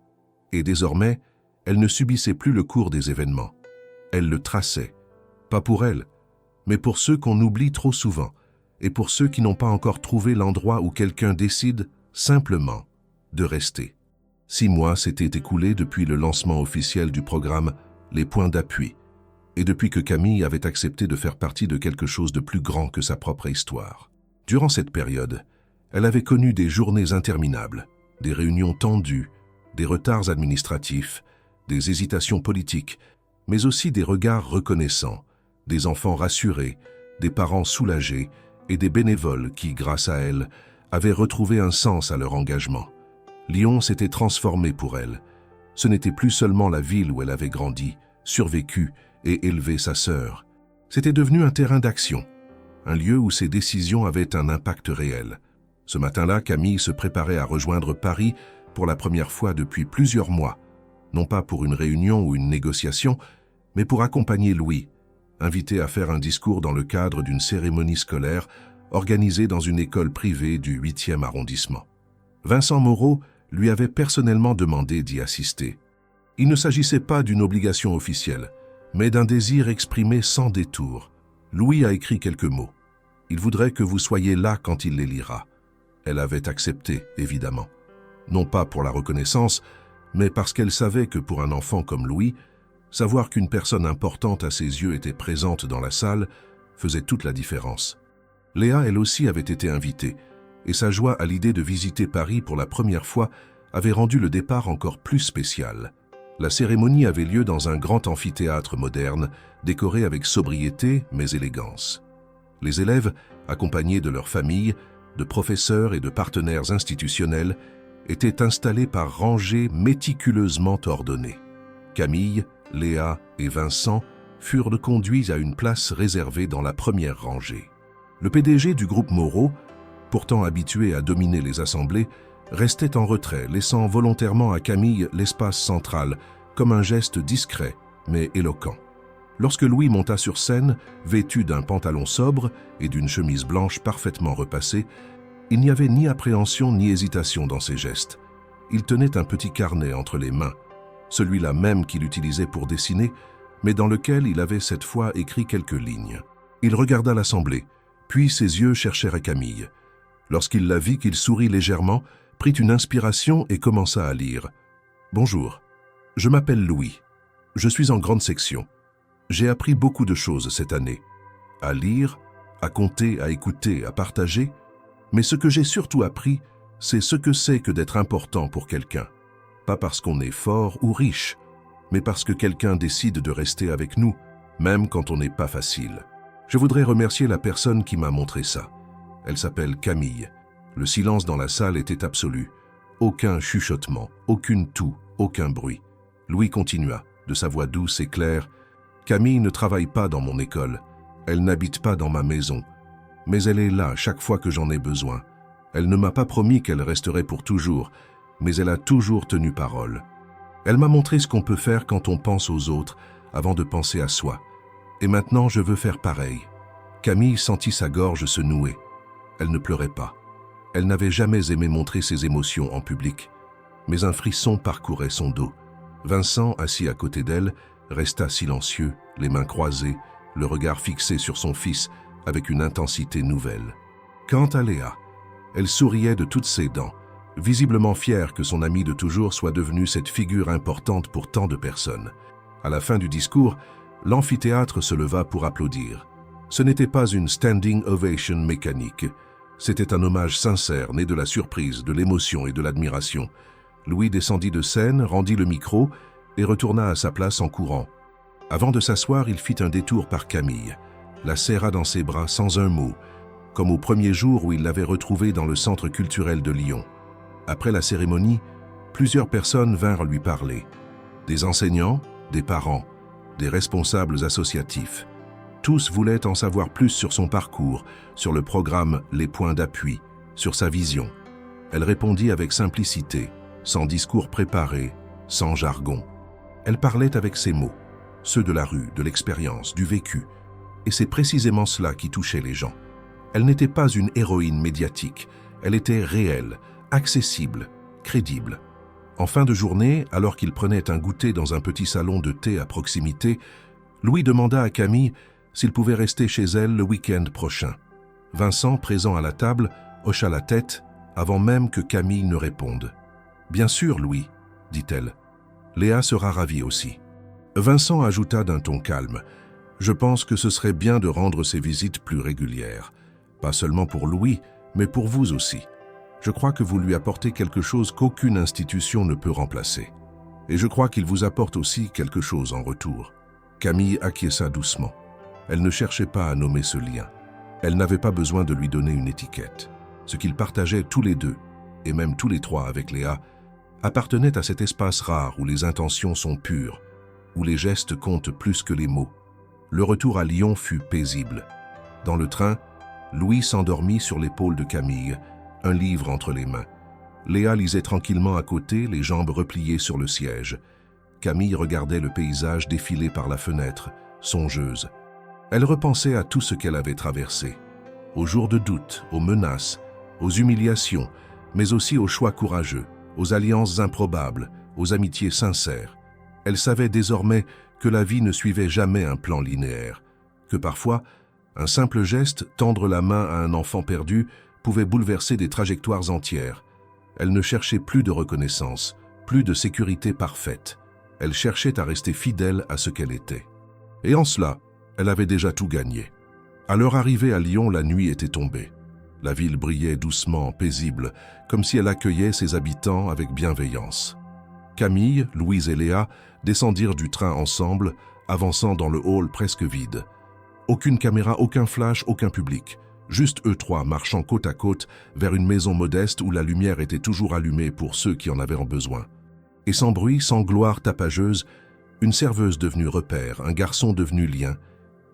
Et désormais, elle ne subissait plus le cours des événements. Elle le traçait, pas pour elle, mais pour ceux qu'on oublie trop souvent, et pour ceux qui n'ont pas encore trouvé l'endroit où quelqu'un décide, simplement, de rester. 6 mois s'étaient écoulés depuis le lancement officiel du programme Les Points d'Appui, et depuis que Camille avait accepté de faire partie de quelque chose de plus grand que sa propre histoire. Durant cette période, elle avait connu des journées interminables, des réunions tendues, des retards administratifs, des hésitations politiques, mais aussi des regards reconnaissants, des enfants rassurés, des parents soulagés et des bénévoles qui, grâce à elle, avaient retrouvé un sens à leur engagement. Lyon s'était transformé pour elle. Ce n'était plus seulement la ville où elle avait grandi, survécu et élevé sa sœur. C'était devenu un terrain d'action, un lieu où ses décisions avaient un impact réel. Ce matin-là, Camille se préparait à rejoindre Paris pour la première fois depuis plusieurs mois, non pas pour une réunion ou une négociation, mais pour accompagner Louis, invité à faire un discours dans le cadre d'une cérémonie scolaire organisée dans une école privée du 8e arrondissement. Vincent Moreau lui avait personnellement demandé d'y assister. Il ne s'agissait pas d'une obligation officielle, mais d'un désir exprimé sans détour. Louis a écrit quelques mots. Il voudrait que vous soyez là quand il les lira. Elle avait accepté, évidemment. Non pas pour la reconnaissance, mais parce qu'elle savait que pour un enfant comme Louis, savoir qu'une personne importante à ses yeux était présente dans la salle faisait toute la différence. Léa, elle aussi, avait été invitée, et sa joie à l'idée de visiter Paris pour la première fois avait rendu le départ encore plus spécial. La cérémonie avait lieu dans un grand amphithéâtre moderne, décoré avec sobriété mais élégance. Les élèves, accompagnés de leurs familles, de professeurs et de partenaires institutionnels, étaient installés par rangées méticuleusement ordonnées. Camille, Léa et Vincent furent conduits à une place réservée dans la première rangée. Le PDG du groupe Moreau, pourtant habitué à dominer les assemblées, restait en retrait, laissant volontairement à Camille l'espace central, comme un geste discret, mais éloquent. Lorsque Louis monta sur scène, vêtu d'un pantalon sobre et d'une chemise blanche parfaitement repassée, il n'y avait ni appréhension ni hésitation dans ses gestes. Il tenait un petit carnet entre les mains, celui-là même qu'il utilisait pour dessiner, mais dans lequel il avait cette fois écrit quelques lignes. Il regarda l'assemblée, puis ses yeux cherchèrent à Camille. Lorsqu'il la vit qu'il sourit légèrement, prit une inspiration et commença à lire. « Bonjour, je m'appelle Louis. Je suis en grande section. J'ai appris beaucoup de choses cette année. À lire, à compter, à écouter, à partager. Mais ce que j'ai surtout appris, c'est ce que c'est que d'être important pour quelqu'un. Pas parce qu'on est fort ou riche, mais parce que quelqu'un décide de rester avec nous, même quand on n'est pas facile. Je voudrais remercier la personne qui m'a montré ça. Elle s'appelle Camille. Le silence dans la salle était absolu. Aucun chuchotement, aucune toux, aucun bruit. Louis continua, de sa voix douce et claire. « Camille ne travaille pas dans mon école. Elle n'habite pas dans ma maison. Mais elle est là chaque fois que j'en ai besoin. Elle ne m'a pas promis qu'elle resterait pour toujours, mais elle a toujours tenu parole. Elle m'a montré ce qu'on peut faire quand on pense aux autres avant de penser à soi. Et maintenant, je veux faire pareil. » Camille sentit sa gorge se nouer. Elle ne pleurait pas. Elle n'avait jamais aimé montrer ses émotions en public. Mais un frisson parcourait son dos. Vincent, assis à côté d'elle, resta silencieux, les mains croisées, le regard fixé sur son fils avec une intensité nouvelle. Quant à Léa, elle souriait de toutes ses dents, visiblement fière que son amie de toujours soit devenue cette figure importante pour tant de personnes. À la fin du discours, l'amphithéâtre se leva pour applaudir. Ce n'était pas une standing ovation mécanique. C'était un hommage sincère, né de la surprise, de l'émotion et de l'admiration. Louis descendit de scène, rendit le micro et retourna à sa place en courant. Avant de s'asseoir, il fit un détour par Camille, la serra dans ses bras sans un mot, comme au premier jour où il l'avait retrouvée dans le centre culturel de Lyon. Après la cérémonie, plusieurs personnes vinrent lui parler. Des enseignants, des parents, des responsables associatifs. Tous voulaient en savoir plus sur son parcours, sur le programme Les Points d'appui, sur sa vision. Elle répondit avec simplicité, sans discours préparé, sans jargon. Elle parlait avec ses mots, ceux de la rue, de l'expérience, du vécu. Et c'est précisément cela qui touchait les gens. Elle n'était pas une héroïne médiatique, elle était réelle, accessible, crédible. En fin de journée, alors qu'il prenait un goûter dans un petit salon de thé à proximité, Louis demanda à Camille s'il pouvait rester chez elle le week-end prochain. Vincent, présent à la table, hocha la tête avant même que Camille ne réponde. « Bien sûr, Louis, » dit-elle. « Léa sera ravie aussi. » Vincent ajouta d'un ton calme. « Je pense que ce serait bien de rendre ces visites plus régulières. Pas seulement pour Louis, mais pour vous aussi. Je crois que vous lui apportez quelque chose qu'aucune institution ne peut remplacer. Et je crois qu'il vous apporte aussi quelque chose en retour. » Camille acquiesça doucement. Elle ne cherchait pas à nommer ce lien. Elle n'avait pas besoin de lui donner une étiquette. Ce qu'ils partageaient tous les deux, et même tous les trois avec Léa, appartenait à cet espace rare où les intentions sont pures, où les gestes comptent plus que les mots. Le retour à Lyon fut paisible. Dans le train, Louis s'endormit sur l'épaule de Camille, un livre entre les mains. Léa lisait tranquillement à côté, les jambes repliées sur le siège. Camille regardait le paysage défiler par la fenêtre, songeuse. Elle repensait à tout ce qu'elle avait traversé, aux jours de doute, aux menaces, aux humiliations, mais aussi aux choix courageux, aux alliances improbables, aux amitiés sincères. Elle savait désormais que la vie ne suivait jamais un plan linéaire, que parfois, un simple geste, tendre la main à un enfant perdu, pouvait bouleverser des trajectoires entières. Elle ne cherchait plus de reconnaissance, plus de sécurité parfaite. Elle cherchait à rester fidèle à ce qu'elle était. Et en cela, elle avait déjà tout gagné. À leur arrivée à Lyon, la nuit était tombée. La ville brillait doucement, paisible, comme si elle accueillait ses habitants avec bienveillance. Camille, Louise et Léa descendirent du train ensemble, avançant dans le hall presque vide. Aucune caméra, aucun flash, aucun public. Juste eux trois marchant côte à côte vers une maison modeste où la lumière était toujours allumée pour ceux qui en avaient besoin. Et sans bruit, sans gloire tapageuse, une serveuse devenue repère, un garçon devenu lien,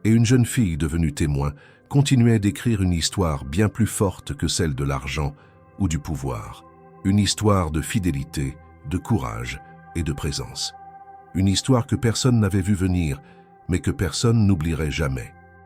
et une jeune fille devenue témoin continuaient d'écrire une histoire bien plus forte que celle de l'argent ou du pouvoir. Une histoire de fidélité, de courage et de présence. Une histoire que personne n'avait vue venir, mais que personne n'oublierait jamais.